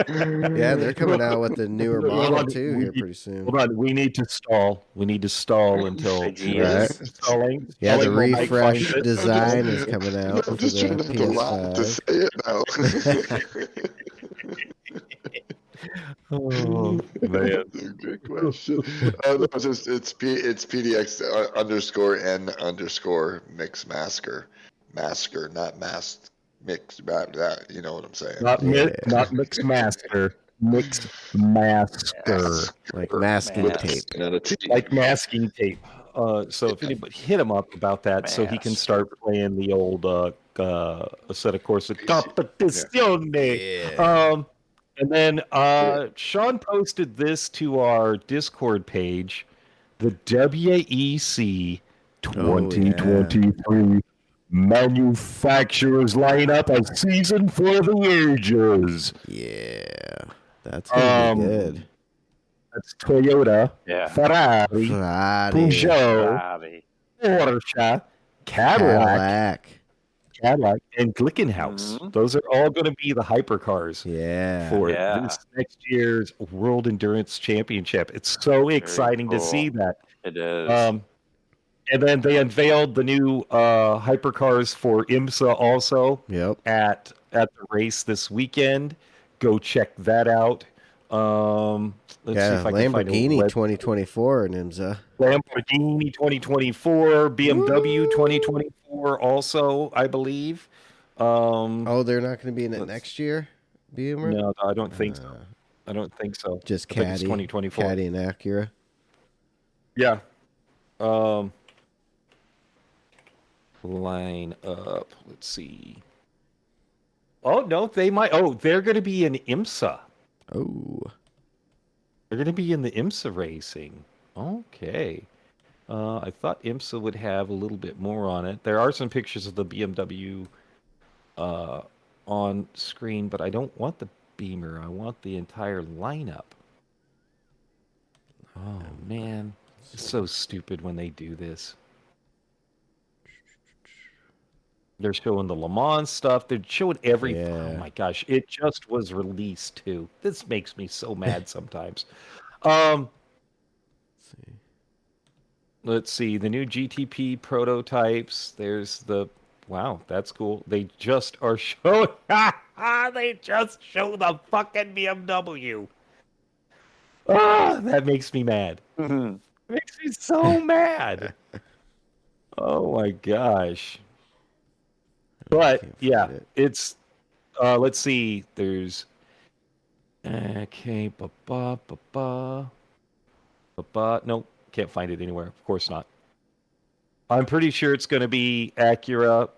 Yeah, they're coming out with the newer model too here pretty soon. Hold on, we need to stall. We need to stall until Jeez. stalling. Yeah, the Stalling while Mike refresh finds it. design is coming out for I'm the just trying not to laugh to PS5. say it now. Oh man. Good question. No, it's PDX _N_mix masker, not masked mix. That you know what I'm saying? Not mixed master. Mixed master. Like masking Mask. tape. Not a T. Like masking tape. So if anybody hit him up about that, so he can start playing the old set of course competizione. Yeah. And then Sean posted this to our Discord page, the WEC 2023 manufacturers lineup, a season for the ages. Yeah. That's gonna be good. That's Toyota, Yeah. Ferrari, Ferrari. Peugeot, Bobby. Porsche, Cadillac, and Glickenhaus. Mhm. Those are all going to be the hypercars Yeah. for Yeah. this next year's World Endurance Championship. It's so exciting to cool. see that. It is. And then they unveiled the new hypercars for IMSA also Yep. at the race this weekend. Go check that out. Let's see if I can find a Lamborghini web- 2024 in IMSA. Lamborghini 2024, BMW 2024 also, I believe. Oh, they're not going to be in it next year, Beamer? No, I don't think so. I don't think so. Just I think it's Caddy, 2024. Caddy and Acura. Yeah. Line up. Let's see. Oh, no, they might. Oh, they're going to be in IMSA. Oh, They're going to be in the IMSA racing. Okay. I thought IMSA would have a little bit more on it. There are some pictures of the BMW on screen, but I don't want the Beamer. I want the entire lineup. Oh, man. It's so stupid when they do this. They're showing the Le Mans stuff. They're showing every... Yeah. Oh, my gosh. It just was released, too. This makes me so mad sometimes. let's see. Let's see. The new GTP prototypes. There's the... Wow, that's cool. They just are showing... They just show the fucking BMW. That makes me mad. Mhm. It makes me so mad. Oh, my gosh. But Can't yeah, find it. it's let's see. There's okay, nope, can't find it anywhere. Of course not. I'm pretty sure it's going to be Acura,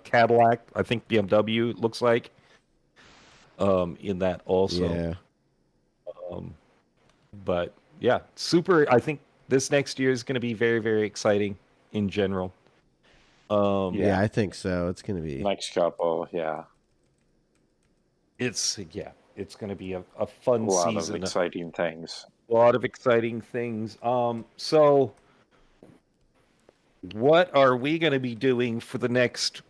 Cadillac. I think BMW looks like in that also. Yeah. But yeah, super. I think this next year is going to be very, very exciting in general. Yeah, I think so. It's going to be. Next couple, yeah. It's going to be a fun A lot season. of exciting things. A lot of exciting things. So what are we going to be doing for the next,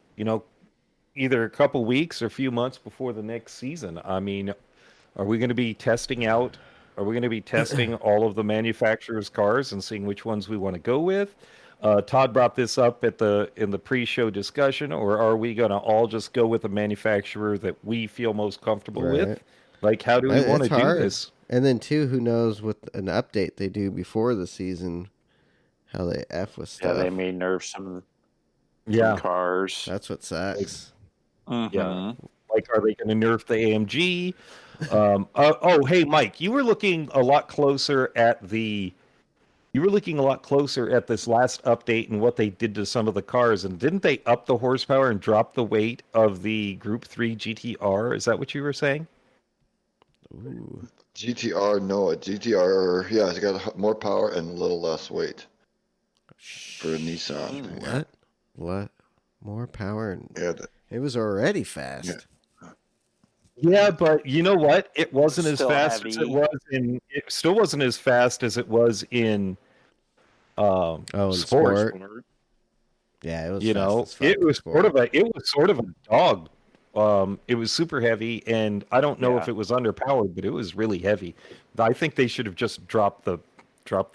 either a couple weeks or a few months before the next season? I mean, are we going to be testing out? Are we going to be testing all of the manufacturers' cars and seeing which ones we want to go with? Todd brought this up in the pre-show discussion, or are we going to all just go with a manufacturer that we feel most comfortable with? Right. Like, how do we want to It's do hard. this? And then, too, who knows with an update they do before the season, how they F with Yeah, stuff. they may nerf some Yeah. cars. That's what sucks. Mhm. Yeah. Like, are they going to nerf the AMG? Hey, Mike, you were looking a lot closer at this last update and what they did to some of the cars. And didn't they up the horsepower and drop the weight of the Group 3 GTR? Is that what you were saying? Ooh. GTR, no, a GTR, yeah, it's got more power and a little less weight for a Nissan. Yeah. What? More power? And Yeah, it was already fast. Yeah. Yeah, but you know what? It wasn't as Still fast as it heavy. was in. It still wasn't as fast as it was in In sports. sport? Yeah, it was You fast know, as fuck it in was sport. sort of a dog. It was super heavy, and I don't know if Yeah. it was underpowered, but it was really heavy. I think they should have just dropped the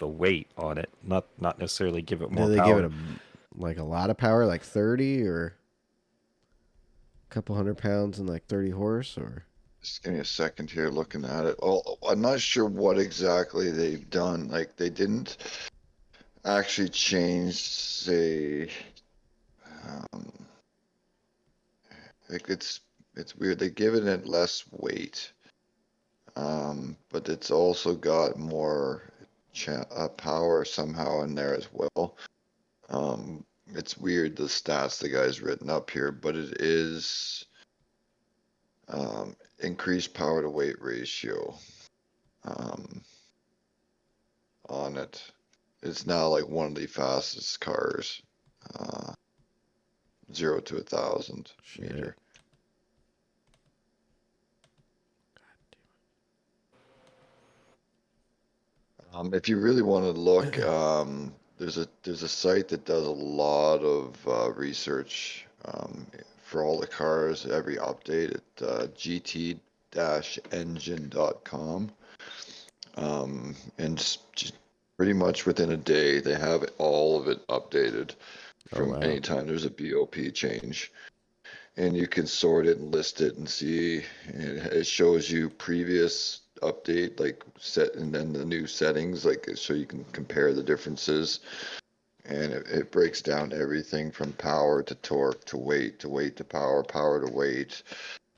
weight on it, not necessarily give it more Did they power. give it a lot of power, like 30 or a couple 100 pounds and like 30 horse, or? Just give me a second here looking at it. Well, I'm not sure what exactly they've done. Like, they didn't actually change, say, like it's weird. They given it less weight, but it's also got more power somehow in there as well. It's weird the stats the guy's written up here, but it is increased power to weight ratio on it. It's now like one of the fastest cars, 0 to 1,000 meter. If you really want to look, there's a site that does a lot of research for all the cars, every update at GT-engine.com. And just pretty much within a day, they have all of it updated from any time there's a BOP change. And you can sort it and list it and see, and it shows you previous update, like set, and then the new settings, like so you can compare the differences. And it breaks down everything from power to torque to weight to power, power to weight,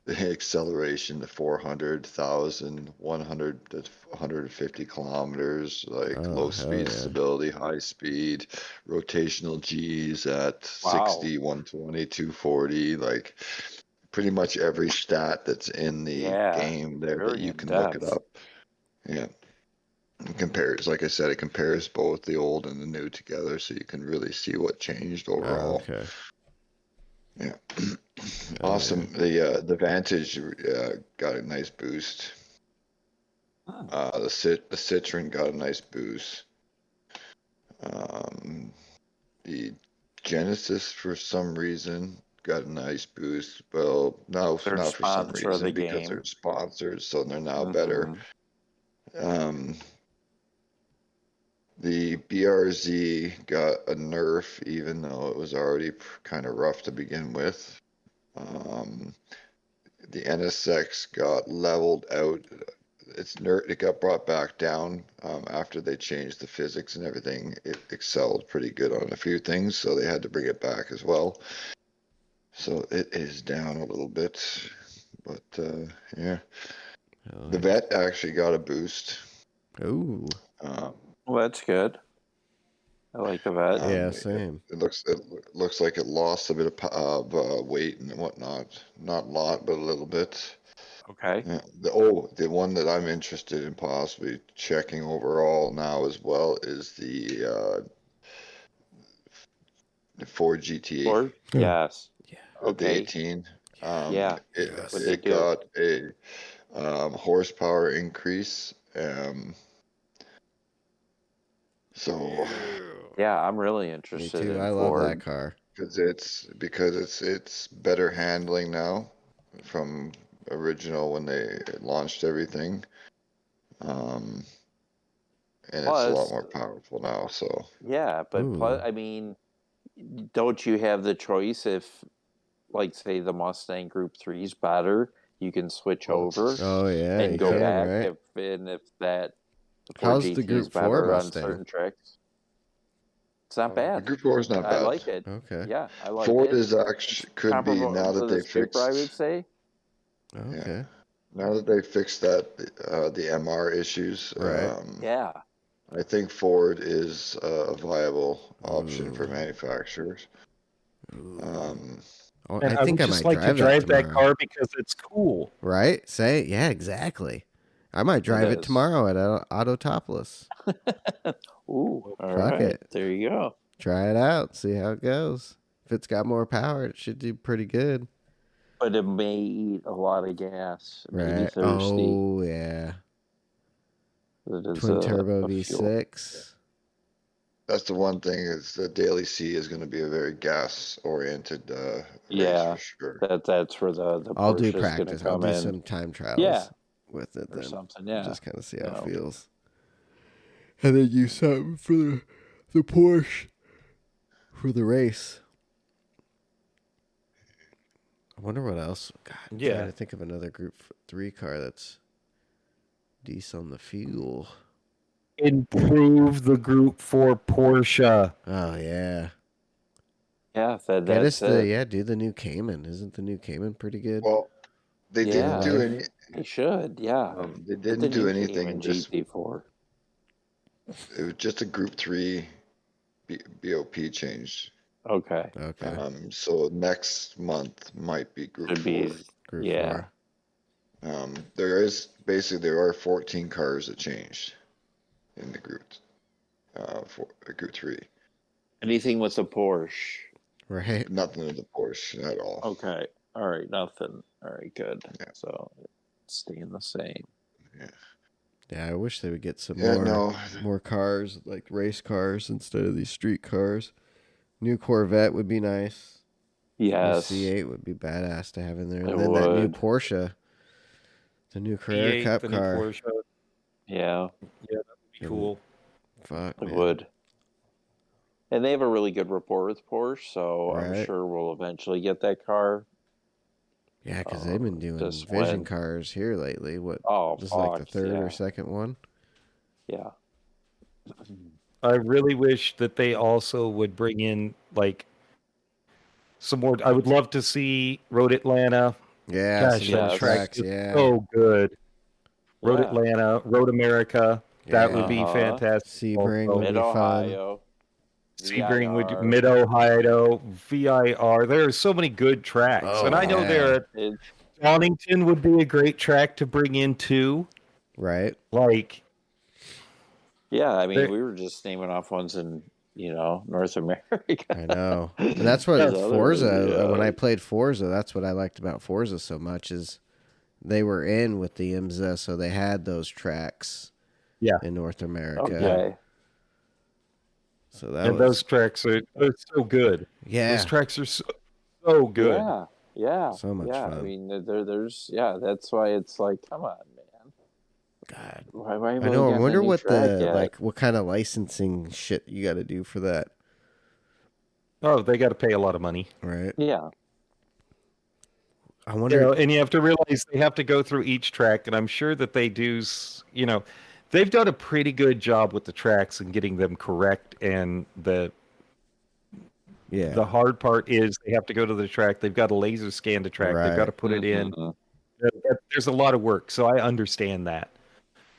the acceleration to 400,000, 100 to 150 kilometers, like low speed stability, high speed, rotational G's at 60, 120, 240, like pretty much every stat that's in the game there that you can look it up. Yeah. It compares, like I said, it compares both the old and the new together, so you can really see what changed overall. Okay. Yeah. Awesome. The Vantage got a nice boost. The Citroen got a nice boost. The Genesis, for some reason, got a nice boost. Well, no, They're not for some sponsor of the reason, because game. they're sponsors, so they're now better. The BRZ got a nerf, even though it was already kind of rough to begin with. The NSX got leveled out. It got brought back down after they changed the physics and everything. It excelled pretty good on a few things, so they had to bring it back as well. So it is down a little bit, but yeah. The Vet actually got a boost. Ooh. Well, that's good. I like the Vet. Yeah, same. It looks like it lost a bit of weight and whatnot. Not a lot, but a little bit. Okay. Yeah. The one that I'm interested in possibly checking overall now as well is the Ford GT8. Ford? Yes. The Okay. 18. Yeah. It got a horsepower increase. So Yeah, I'm really Me interested too. in I love Ford. that car. because it's better handling now from original when they launched everything. And it's a lot more powerful now, so. Yeah, but plus, I mean, don't you have the choice if, like, say, the Mustang Group 3 is better, you can switch over Oh yeah, and you go can, back right? if that the Ford How's GT the is Group 4 better on Mustang? certain tricks. It's not The bad. Group 4 is not I bad. like it. Okay. Yeah, I like Ford it. is actually It's could be comparable now to that the they Supra, I would fixed. say. Okay. Now that they fixed that, the MR issues, Right. Yeah. I think Ford is a viable option for Ooh. manufacturers. Oh, And I I think would I just might like to drive that drive that tomorrow. car because it's cool. Right? Say, yeah, exactly. I might drive it is. tomorrow at Auto Topless. Ooh. All Fuck right. it. There you go. Try it out. See how it goes. If it's got more power, it should do pretty good. But it may eat a lot of gas. It may be Right? thirsty. Oh, yeah. It is Twin turbo a fuel. V6. That's the one thing is the Daily C is going to be a very gas-oriented race Yeah. for sure. That's where the I'll do Porsche is going to practice. I'll come do in. some time trials Yeah. with it Or then. something. Yeah. Just kind of see how No. it feels. And then use something for the Porsche for the race. I wonder what else. God, I'm trying to think of another Group 3 car that's decent on the fuel. Improve the Group 4 Porsche. Oh, yeah. Yeah. Get us That's it. do the new Cayman. Isn't the new Cayman pretty good? Well, they didn't do life. any. They should. Yeah. They Get the didn't do new anything. Cayman Just GT4. it was just a Group 3 BOP change. Okay. Okay. So next month might be Group Should be. 4. Group Yeah. 4. There are 14 cars that changed in the group, for Group 3. Anything with a Porsche. Right? Nothing with the Porsche at all. Okay. All right. Nothing. All right. Good. Yeah. So it's staying the same. Yeah, I wish they would get some Yeah, more cars, like race cars instead of these street cars. New Corvette would be nice. Yes. New C8 would be badass to have in there. It And then that new would. Porsche, the new Carrera V8, Cup the new car. Porsche. Yeah. Yeah, that would be cool. Fuck, It man. would. And they have a really good rapport with Porsche, so I'm Right. sure we'll eventually get that car. Yeah, because they've been doing just vision when- cars here lately. What? Oh, This is like the fuck, third yeah. or second one? Yeah. I really wish that they also would bring in like some more. I would love to see Road Atlanta. Yeah, Gosh, some more yes. tracks. is Yeah. so good. Road Yeah. Atlanta, Road America. That Yeah. would be Uh-huh. fantastic. Sebring also. would be fun. Mid-Ohio. Sebring would VIR. Mid Ohio, VIR. There are so many good tracks, Oh, and I know yeah. there. It- Donington would be a great track to bring in too. Right? Like, yeah, I mean, There- we were just naming off ones in, North America. I know. And that's what There's other- Forza, when yeah. I played Forza, that's what I liked about Forza so much is they were in with the IMSA, so they had those tracks Yeah. in North America. Okay. So that and was... those tracks are so good. Yeah. Those tracks are so good. Yeah. Yeah. So much yeah. fun. I mean, there's that's why it's like, come on, man. God. Why I haven't we know. I gotten a wonder new what track yet? what kind of licensing shit you got to do for that, Oh, they got to pay a lot of money. right? Yeah. I wonder. And you have to realize they have to go through each track, and I'm sure that they do. They've done a pretty good job with the tracks and getting them correct. And the hard part is they have to go to the track. They've got to laser scan the track. They've got Right. to put it in. Mhm. There's a lot of work, so I understand that.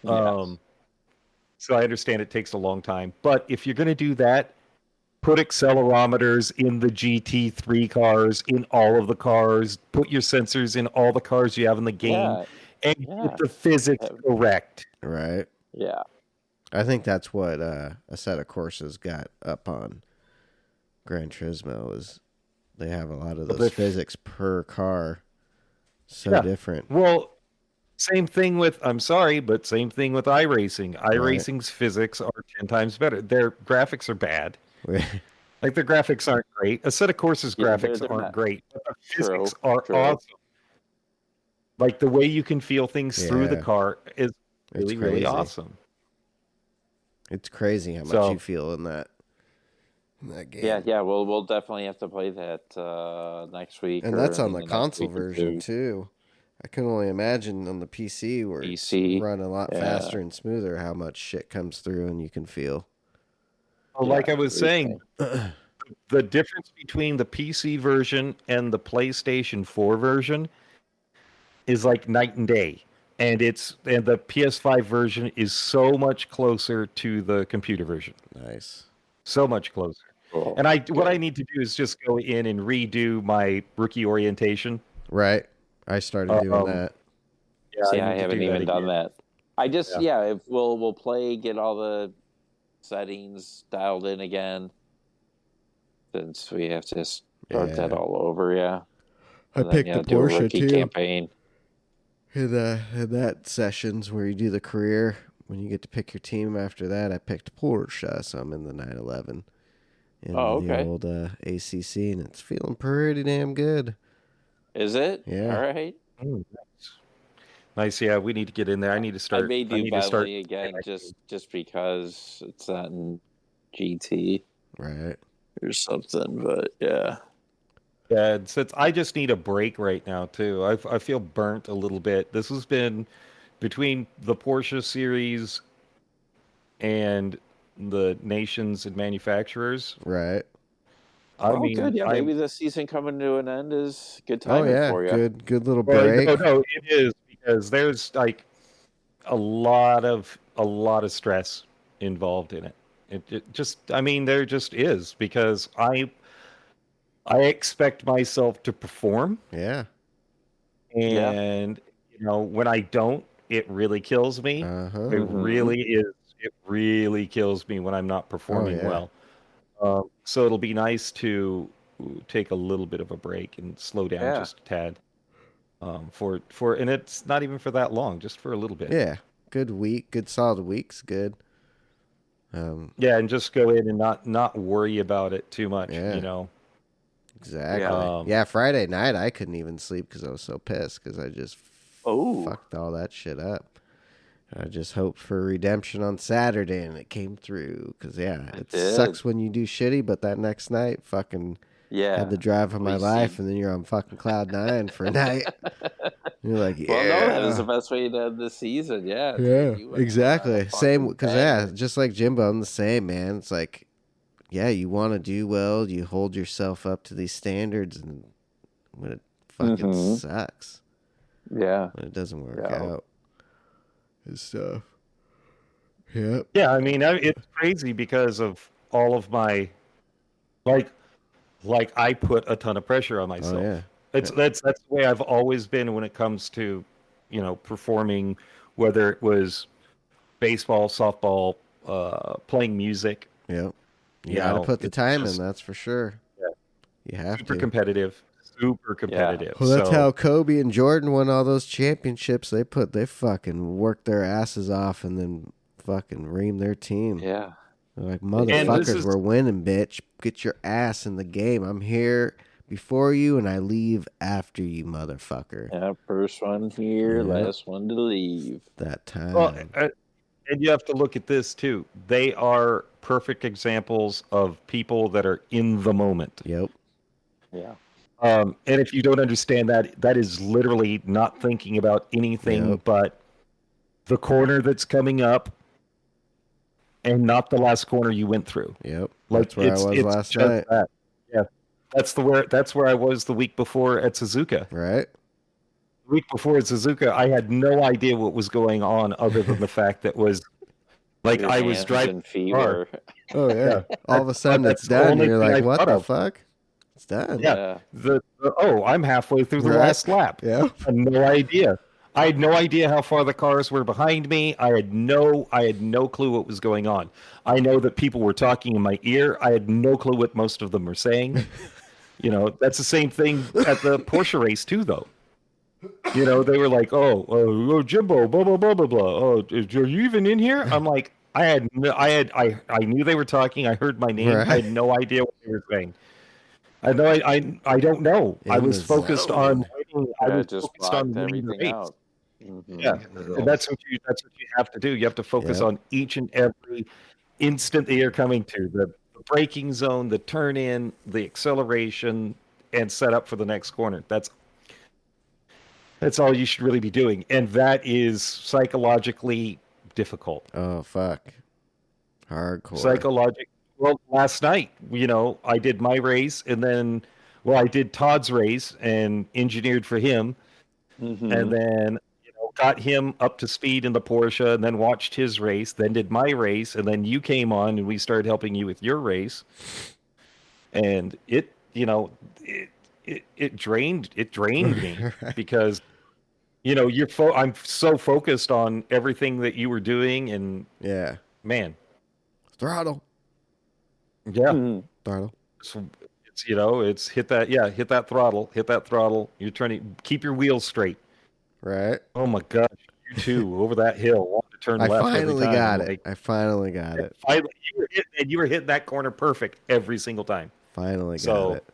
Yes. So I understand it takes a long time. But if you're going to do that, put accelerometers in the GT3 cars, in all of the cars. Put your sensors in all the cars you have in the game, Yeah. and Yeah. get the physics correct. Right. Yeah. I think that's what a set of courses got up on Gran Turismo is they have a lot of Well, those they- physics per car. So Yeah. different. Well, same thing with same thing with iRacing. iRacing's physics are 10 times better. Their graphics are bad. Like their graphics aren't great. A set of courses Yeah, graphics they're aren't not. great, but the True, physics are true. awesome. Like the way you can feel things through the Yeah. car is It's really, really crazy. awesome. It's crazy how much So- you feel in that game. Yeah. We'll definitely have to play that next week. And or that's in on the next console week or version two. too. I can only imagine on the PC where PC, it's run a lot yeah. faster and smoother how much shit comes through and you can feel. Well, like I was everything. saying, the difference between the PC version and the PlayStation 4 version is like night and day. And the PS5 version is so much closer to the computer version. Nice. So much closer. Cool. And what I need to do is just go in and redo my rookie orientation. Right. I started doing that. Yeah, See, I I need to haven't do even done again. that. I just Yeah. if we'll play, get all the settings dialed in again, since we have to start that all over. Yeah, I and picked the do a Porsche rookie too. campaign. In that sessions where you do the career, when you get to pick your team after that, I picked Porsche, so I'm in the 911 in the old ACC, and it's feeling pretty damn good. Is it? Yeah. All right. Nice. Yeah, we need to get in there. I need to start. I may do need to start Bentley again just because it's not in GT Right. or something. But yeah. Yeah, I just need a break right now too. I feel burnt a little bit. This has been between the Porsche series and the nations and manufacturers. Right. I mean, good. Yeah, maybe the season coming to an end is good Oh timing yeah, for you. good little break. No, it is, because there's like a lot of stress involved in it. It just, I mean, there just is, because I expect myself to perform, Yeah. and when I don't, it really kills me. Uh-huh. It really is. It really kills me when I'm not performing yeah. well. So it'll be nice to take a little bit of a break and slow down just a tad. And it's not even for that long, just for a little bit. Yeah. Good week, good solid week's good. Yeah, and just go in and not worry about it too much, Yeah. Exactly. Yeah, Friday night I couldn't even sleep because I was so pissed because I just fucked all that shit up. I just hoped for redemption on Saturday, and it came through. Because, it sucks when you do shitty, but that next night, fucking had the drive of my life, and then you're on fucking cloud nine for a night. You're like, yeah. Well, no, that is the best way to end the season. Yeah. Yeah, exactly. Same, because, just like Jimbo, I'm the same, man. It's like, you want to do well, you hold yourself up to these standards, and when it fucking sucks. Yeah. When it doesn't work out. And stuff. Yep. Yeah, I mean, it's crazy because of all of my, like I put a ton of pressure on myself. Oh, yeah. That's the way I've always been when it comes to, performing, whether it was baseball, softball, playing music. Yep. You got to put the time in, that's for sure. Yeah. You have super to. competitive. Yeah. Well, that's how Kobe and Jordan won all those championships. They fucking worked their asses off and then fucking reamed their team. Yeah. They're like, motherfuckers, we're winning, bitch. Get your ass in the game. I'm here before you and I leave after you, motherfucker. Yeah, first one here, last one to leave. That time. Well, and you have to look at this too. They are perfect examples of people that are in the moment. Yep. Yeah. And if you don't understand that, that is literally not thinking about anything but the corner that's coming up and not the last corner you went through. Yep. Like, that's where I was last night. That. Yeah. That's where I was the week before at Suzuka. Right. The week before at Suzuka, I had no idea what was going on other than the fact that was like Your I was driving fever. Oh yeah. All of a sudden it's done. You're like, what the fuck? It's done. Yeah. I'm halfway through the last lap. Yeah. I had no idea. I had no idea how far the cars were behind me. I had no clue what was going on. I know that people were talking in my ear. I had no clue what most of them were saying. That's the same thing at the Porsche race too, though. They were like, oh, Jimbo, blah blah blah blah blah. Oh, are you even in here? I'm like, I knew they were talking. I heard my name. Right. I had no idea what they were saying. I don't know. I was focused on winning. I was focused on winning the race. Out. Mm-hmm. Yeah, and that's what you have to do. You have to focus on each and every instant that you're coming to, the braking zone, the turn in, the acceleration, and set up for the next corner. That's all you should really be doing, and that is psychologically difficult. Oh fuck, hardcore. Psychological. Well, last night, I did my race, and then, I did Todd's race and engineered for him. and then got him up to speed in the Porsche, and then watched his race, then did my race, and then you came on and we started helping you with your race, and it drained me Right. because I'm so focused on everything that you were doing, and Yeah. man, Throttle. yeah, Throttle. it's hit that throttle. You're trying to keep your wheels straight. Right. Oh my gosh, you too over that hill. Want to turn I left every finally time. got I'm it. like, I finally got it. finally, you were hitting that corner perfect every single time. Finally got So, it.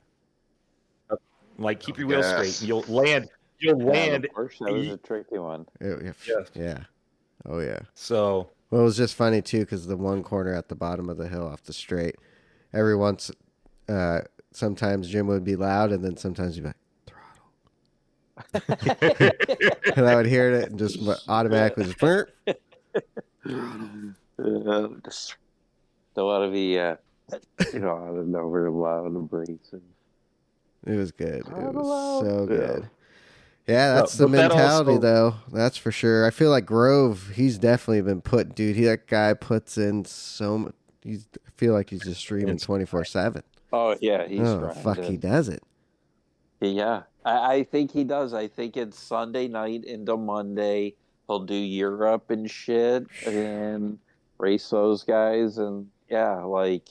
I'm like, keep your wheels Yes. straight. And you'll land. You'll Yeah, land. the Porsche, that was a tricky one. Yeah. Oh, yeah. So, Well, it was just funny, too, because the one corner at the bottom of the hill off the straight, every once, sometimes Jim would be loud, and then sometimes he'd be like, throttle. And I would hear it and just automatically just, burp. Just still out of the, out of nowhere, loud and abrasive. It was good. It Throttle was out. so Yeah. good. Yeah, that's the but that mentality, also- though. That's for sure. I feel like Grove, he's definitely been put, dude. That guy puts in so much. I feel like he's just streaming 24/7. Oh, yeah, he's Oh, fuck, he grinding. does it. Yeah, I think he does. I think it's Sunday night into Monday. He'll do Europe and shit and race those guys and, yeah, like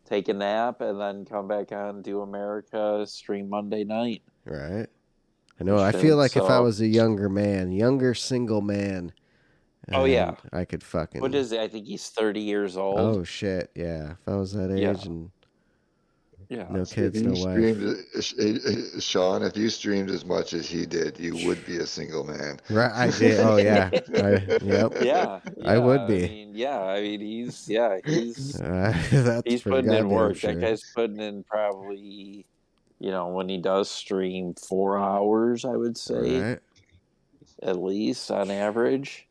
take a nap and then come back on, do America, stream Monday night. Right. I know. I feel like if I So- was a younger single man. Oh, yeah. and I could fucking. What is it? I think he's 30 years old. Oh, shit. Yeah. If I was that age Yeah. and Yeah. no If kids, you no wife. streamed, Sean, if you streamed as much as he did, you would be a single man. Right. I did. Oh, yeah. Yep. Yeah, I would be. I mean, he's That's he's for putting in goddamn work. sure. That guy's putting in probably, when he does stream 4 hours, I would say, Right. at least on average.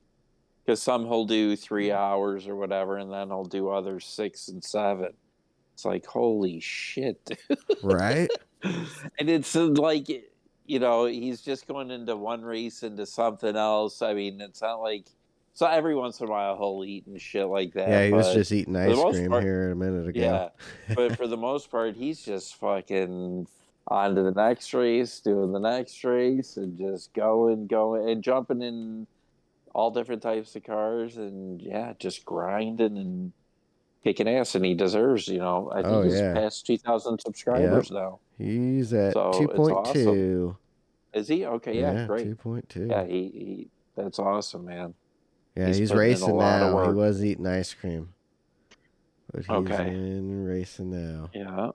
Because some he'll do 3 hours or whatever, and then he'll do others 6 and 7. It's like, holy shit. Right. And it's like, he's just going into one race into something else. I mean, it's not like, so every once in a while he'll eat and shit like that. Yeah, he was but just eating the ice most cream part- here a minute ago. Yeah, but for the most part, he's just fucking on to the next race, doing the next race, and just going, and jumping in all different types of cars, and yeah, just grinding and kicking ass. And he deserves, I think he's past 2,000 subscribers now. He's at So, it's 2.2. Is he? Okay, yeah, great. 2.2. Yeah, he that's awesome, man. Yeah, he's he's putting in a racing lot of now. He work. was eating ice cream. But he's Okay. in racing now. Yeah.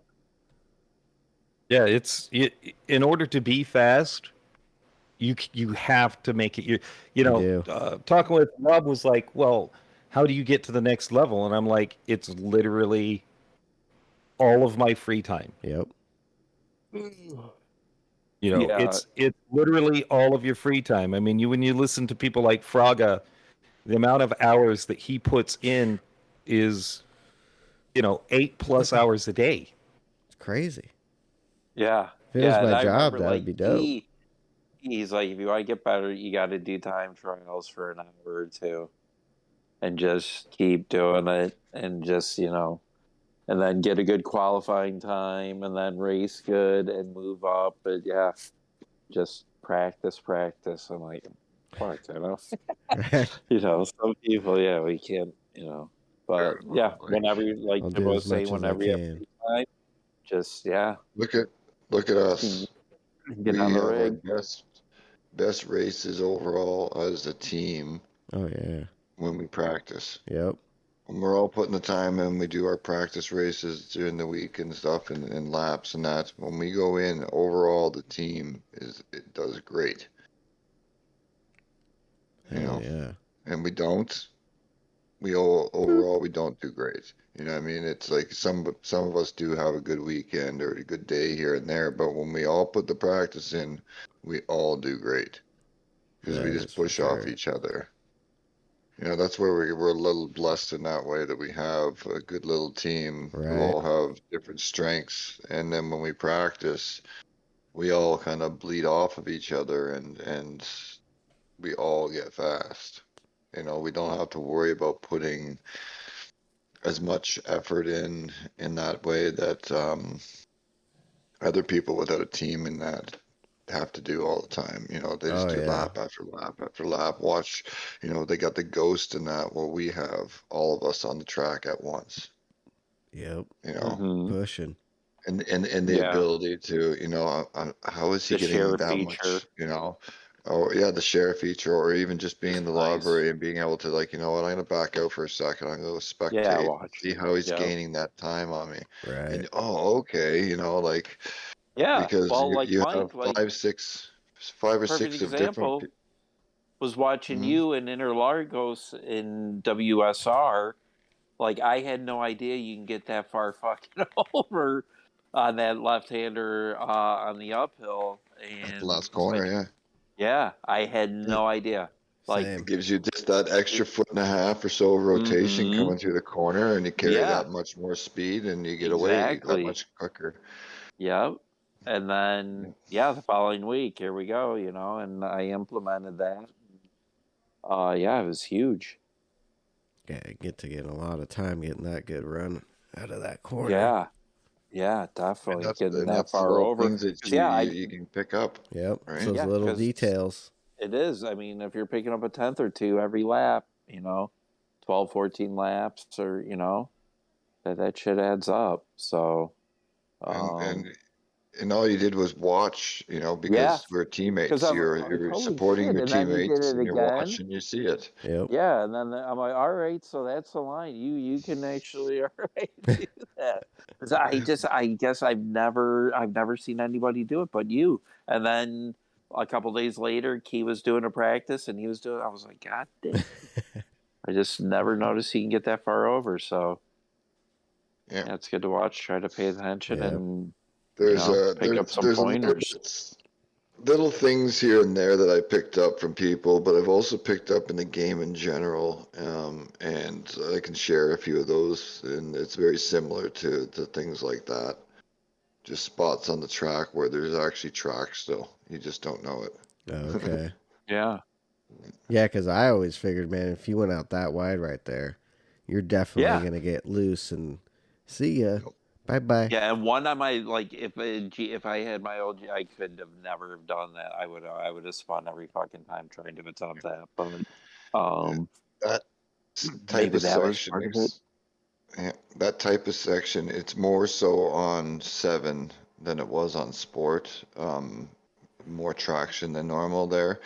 yeah, in order to be fast, you have to make it. do. Talking with Rob was like, well, how do you get to the next level? And I'm like, it's literally all of my free time. Yep. Yeah. It's literally all of your free time. I mean, when you listen to people like Fraga, the amount of hours that he puts in is, 8+ hours a day. It's crazy. Yeah. If it was and my I job, remember, that would be dope. He's like, if you want to get better, you got to do time trials for an hour or two, and just keep doing it, and just and then get a good qualifying time, and then race good and move up. But yeah, just practice. I'm like, fuck, some people, yeah, we can't, but yeah, whenever, like I'll I do was as much saying, as I whenever you have can. free time, just Look at us. get We on the have our rig. best races overall as a team Oh, yeah. when we practice. Yep. When we're all putting the time in, we do our practice races during the week and stuff, and laps and that. When we go in, overall the team it does great. Hell yeah. And overall we don't do great. You know what I mean? It's like some of us do have a good weekend or a good day here and there, but when we all put the practice in, we all do great because we That just is for push off sure. each other. That's where we're a little blessed in that way, that we have a good little team Right. who all have different strengths, and then when we practice, we all kind of bleed off of each other, and we all get fast. You know, we don't have to worry about putting as much effort in that way that other people without a team in that have to do all the time. You know, they just Oh do yeah. lap after lap after lap. Watch, you know, they got the ghost in that where we have all of us on the track at once. Yep. You know, Mhm. Pushing. and the Yeah. ability to, you know, how is he The getting share that feature. much? You know, or yeah, the share feature, or even just being in the Nice. library and being able to, like, you know what, I'm gonna back out for a second. I'm gonna go Yeah, spectate, watch. see how he's Yeah. gaining that time on me. Right. And okay, you know, like, Yeah. because Well, like you Mike, have like five or perfect six of different. example was watching Mhm. you in Interlagos in WSR. Like I had no idea you can get that far fucking over on that left-hander on the uphill, At the and last corner, like, yeah. yeah, I had no idea. Like, Same. It gives you just that extra foot and a half or so of rotation Mhm. coming through the corner, and you carry Yeah. that much more speed, and you get away that Exactly. much quicker. Yep. And then, yeah, the following week, here we go, you know, and I implemented that. Yeah, it was huge. Yeah, get a lot of time getting that good run out of that corner. Yeah. Yeah, And definitely that's getting that the far little over. things that 'Cause, yeah, you can pick up, Yep. right? Those Yeah, little 'cause details. it is. I mean, if you're picking up a tenth or two every lap, you know, 12, 14 laps, or, you know, that shit adds up. So, And all you did was watch, you know, yeah, because we're because teammates. I'm You're like, holy supporting shit. your And then you did teammates, it and you're again. watching. You see it. Yep. Yeah, and then I'm like, all right, so that's the line. You can actually, all right, do that. 'Cause I guess I've never seen anybody do it but you. And then a couple days later, Key was doing a practice, and he was doing. I was like, God damn! I just never noticed he can get that far over. So Yeah. it's good to watch. Try to pay attention Yeah. and There's pick up some there's pointers. little things here and there that I picked up from people, but I've also picked up in the game in general, and I can share a few of those, and it's very similar to things like that. Just spots on the track where there's actually track still. You just don't know it. Okay. Yeah, Yeah, because I always figured, man, if you went out that wide right there, you're definitely yeah. going to get loose and see ya. Nope. Bye-bye. Yeah, and one time I like if I had my old I could have never have done that. I would have spun every fucking time trying to attempt that. But That type maybe of that was section part of it. yeah, that type of section, it's more so on 7 than it was on Sport. More traction than normal there.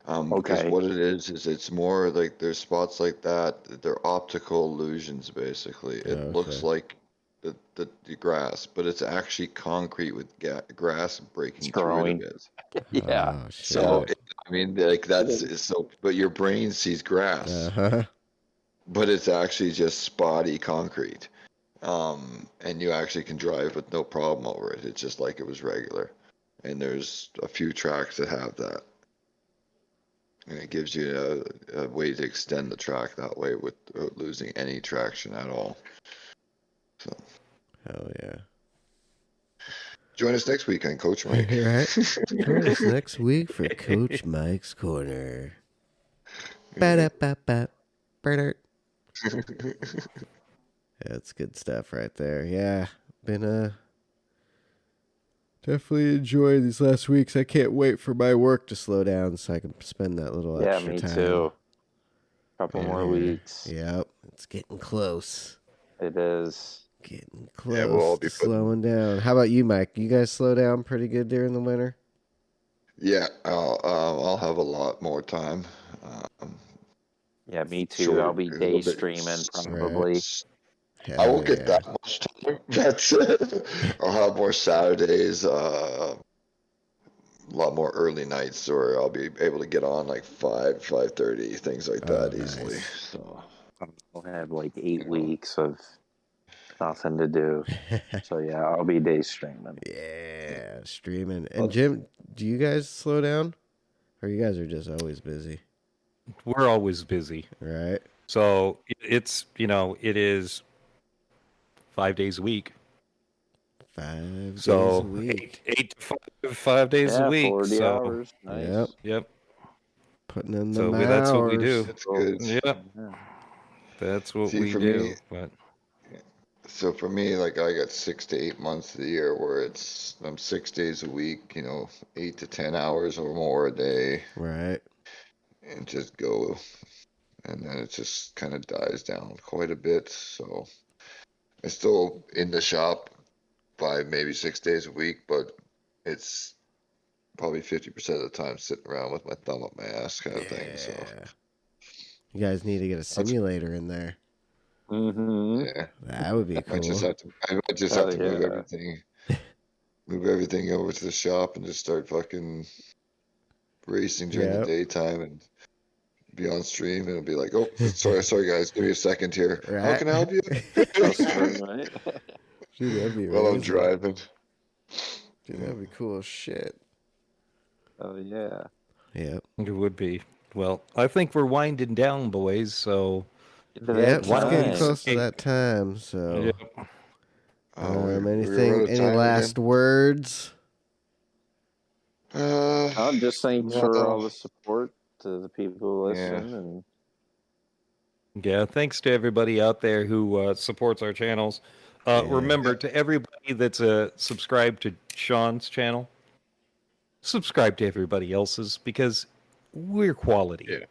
Because Okay. what it is it's more like there's spots like that. They're optical illusions, basically. It looks Okay. like the grass, but it's actually concrete with grass breaking through it a Scrolling. bit. Yeah. Oh, shit. So, I mean, like that's so, but your brain sees grass, Uh-huh. but it's actually just spotty concrete. And you actually can drive with no problem over it. It's just like it was regular. And there's a few tracks that have that. And it gives you a way to extend the track that way without losing any traction at all. So Hell yeah. join us next weekend, Coach Mike. Right? Join us next week for Coach Mike's Corner. Ba-da-ba-ba. Ba-da. That's good stuff right there. Yeah. Been definitely enjoyed these last weeks. I can't wait for my work to slow down so I can spend that little Yeah, extra me time. too. Couple in more here. weeks. Yep. It's getting close. It is. Getting close Yeah, we'll all be to slowing down. How about you, Mike? You guys slow down pretty good during the winter? Yeah, I'll have a lot more time. Yeah, me too. Short, I'll be a day little bit. streaming probably. Hell I won't get yeah. that much time. That's it. I'll have more Saturdays, a lot more early nights, or I'll be able to get on like 5:30, things like Oh, that easily. nice. So I'll have like 8 weeks of nothing to do. So yeah, I'll be day streaming. Yeah, streaming. And Jim, do you guys slow down? Or you guys are just always busy? We're always busy. Right? So it's, it is 5 days a week. 5 days a So week. eight to 5 days a week. 40 So hours. Nice. Yep. yep. Putting in the So hours. that's what we do. That's good. Yep. Yeah. That's what See, we for do. me, But so for me, like I got 6 to 8 months of the year where I'm 6 days a week, 8 to 10 hours or more a day, Right. and just go, and then it just kind of dies down quite a bit. So I'm still in the shop 5, maybe 6 days a week, but it's probably 50% of the time sitting around with my thumb up my ass kind of thing. So Yeah. You guys need to get a simulator in there. Mm-hmm. yeah, That would be I just cool. have to Yeah. move everything over to the shop and just start fucking racing during the Yep. daytime and be on stream, and it'll be like, oh, sorry guys, give me a second here. How Right. can I help you? Right? Dude, that'd be While I'm amazing. driving. Dude, that'd be cool as shit. Oh, yeah. Yep. it would be. Well, I think we're winding down, boys. So Into Yep, that it's getting time. close to that time. So, yep. anything? Any last words? Just thanks No. for all the support to the people who Yeah. listen. And Yeah, thanks to everybody out there who supports our channels. Remember, to everybody that's subscribed to Sean's channel, subscribe to everybody else's because we're quality. Yeah.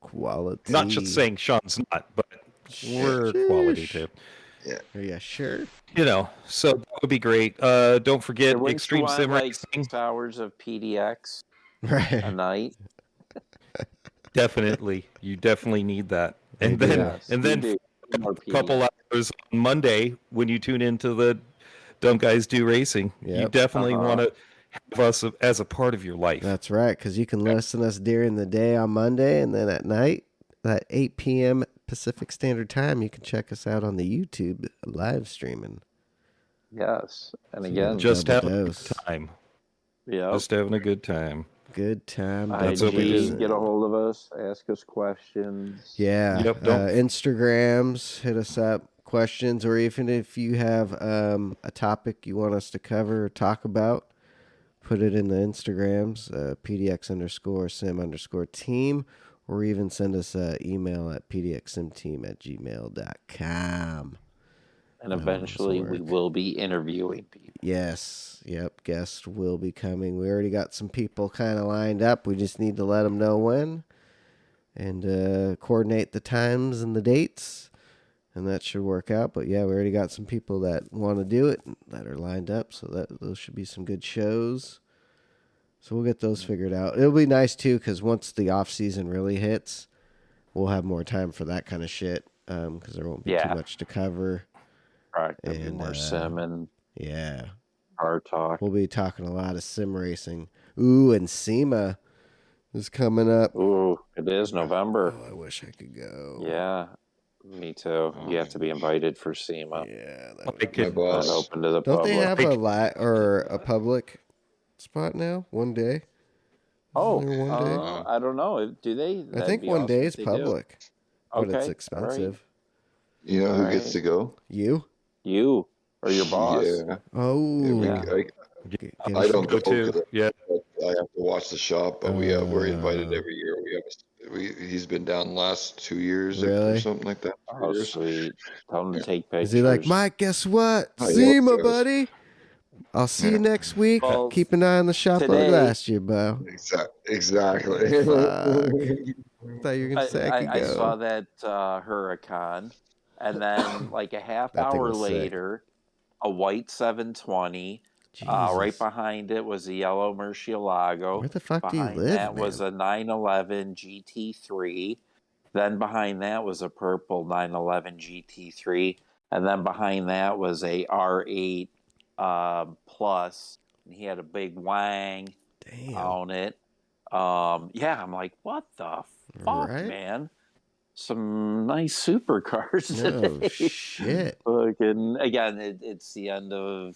Quality. Not just saying Sean's not, but we're quality too. Yeah, sure. So that would be great. Don't forget wouldn't Extreme you want, Sim like Racing. 6 hours of PDX a Right. night. Definitely, you definitely need that. And They do. then, Yes, and we then do. a More couple PDX. hours on Monday when you tune into the Dumb Guys Do Racing, you Yep. definitely want to have us as a part of your life. That's right, because you can listen to us during the day on Monday, and then at night, at 8 p.m. Pacific Standard Time, you can check us out on the YouTube live streaming. Yes, and So again, Just double having a good dose. time. yeah. Just having a good time. Good time. That's what we IG, do. get a hold of us, ask us questions. Yeah. Yep, don't- Instagrams, hit us up, questions, or even if you have a topic you want us to cover or talk about, put it in the Instagrams, PDX_sim_team, or even send us an email at pdxsimteam@gmail.com. And eventually we will be interviewing people. Yes. Yep. Guests will be coming. We already got some people kind of lined up. We just need to let them know when and coordinate the times and the dates, and that should work out. But yeah, we already got some people that want to do it that are lined up, so those should be some good shows. So we'll get those figured out. It'll be nice too, because once the off season really hits, we'll have more time for that kind of shit. Because there won't be too much to cover. Right, there'll be And, more sim and Yeah. car talk. We'll be talking a lot of sim racing. Ooh, and SEMA is coming up. Ooh, it is November. Oh, I wish I could go. Yeah, me too. You have to be invited for SEMA. Yeah, that I would could- My Not boss. open to the Don't public. they have a public spot now? One day? Oh, Isn't there one day? I don't know. Do they? I That'd think be one awesome day if is they do. public, but it's Okay, expensive. You know who All gets right. to go? You? You or your boss? Yeah. Oh, Yeah. Get I don't Go go to. because Yeah. I have to watch the shop, but we're invited every year. He's been down the last 2 years or Really? something like that. Oh, sweet. Tell them to take pictures. Is he like, Mike, guess what? Oh, yeah, SEMA, yes. buddy. I'll see you next week. Well, Keep an eye on the shop like today- last year, Bo. Exactly. Fuck. I thought you were going to say I could go. I saw that Huracan, and then like a half That thing hour was sick. later, a white 720. Right Jesus. behind it was a yellow Murcielago. Where the fuck do you Behind live, that was man? a 911 GT3. Then behind that was a purple 911 GT3. And then behind that was a R8 Plus. And he had a big wang Damn. on it. Yeah, I'm like, what the fuck, Right? man? Some nice supercars No today. shit. Fucking, again, it's the end of,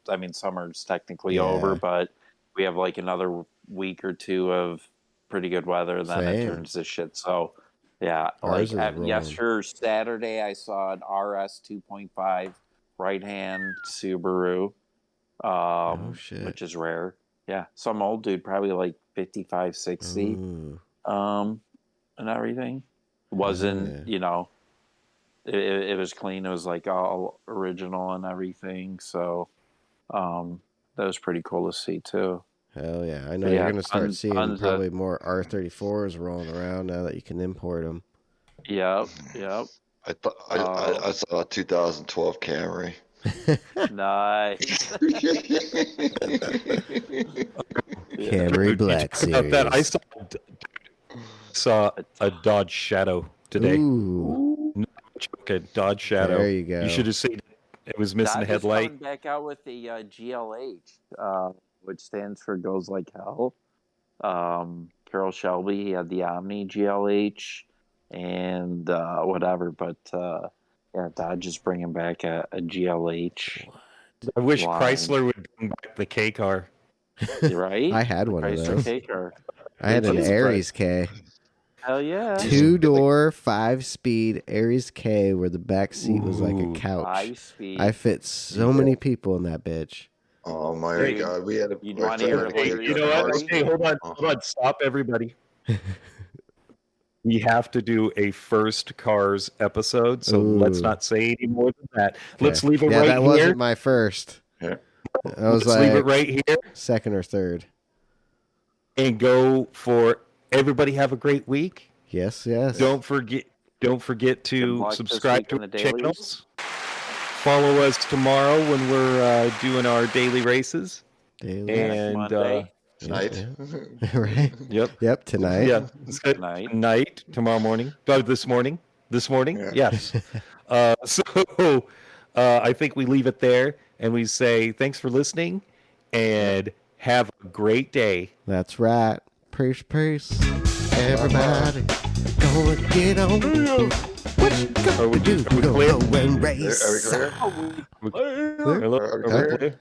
I mean, summer's technically over, Yeah. but we have like another week or two of pretty good weather, and then it Same. turns to shit. So, yeah, Ours like is rolling. yesterday, Saturday, I saw an RS 2.5 right-hand Subaru, Oh, shit. which is rare. Yeah, some old dude, probably like 55, 60, Ooh. and everything. Wasn't, Yeah. It was clean. It was like all original and everything. So that was pretty cool to see too. Hell yeah. I know But you're yeah, going to start tons seeing of- probably more R34s rolling around now that you can import them. Yep. I saw a 2012 Camry. Nice. Camry Black About that, I Series. saw a Dodge Shadow today. Ooh. A Dodge Shadow. There you go. You should have seen it. It was missing a Dodge is headlight. coming back out with the GLH, which stands for Goes Like Hell. Carroll Shelby, he had the Omni GLH and whatever, but yeah, Dodge is bringing back a GLH. I wish line. Chrysler would bring back the K car. Right? I had one of Chrysler those. K-car. I had an Jesus Aries K. Hell yeah. 2-door, 5-speed Aries K where the back seat was like a Ooh. couch. 5-speed. I fit so many people in that bitch. Oh my Hey, God, we had a. you my want to friend hear had a hilarious You know what? story? Okay, hold on. Stop, everybody. We have to do a first Cars episode, so let's Ooh. not say any more than that. Okay. Let's leave it Yeah, right that here. wasn't my first. Yeah. I was Let's leave it like right here second or third. and go for everybody. Have a great week. Yes. Don't forget Good to luck this subscribe week to in our the dailies. channels. Follow us tomorrow when we're doing our daily races. Daily. And Monday. Tonight. Yeah. Right. Yep. Tonight. Yeah. Tonight. Tomorrow morning. This morning. Yeah. Yes. So I think we leave it there and we say thanks for listening and have a great day. That's right. Peace. Everybody, gonna get on. What you Are we gonna do? clear? Go and Are we race. clear? Hello? Are we Are we clear? clear?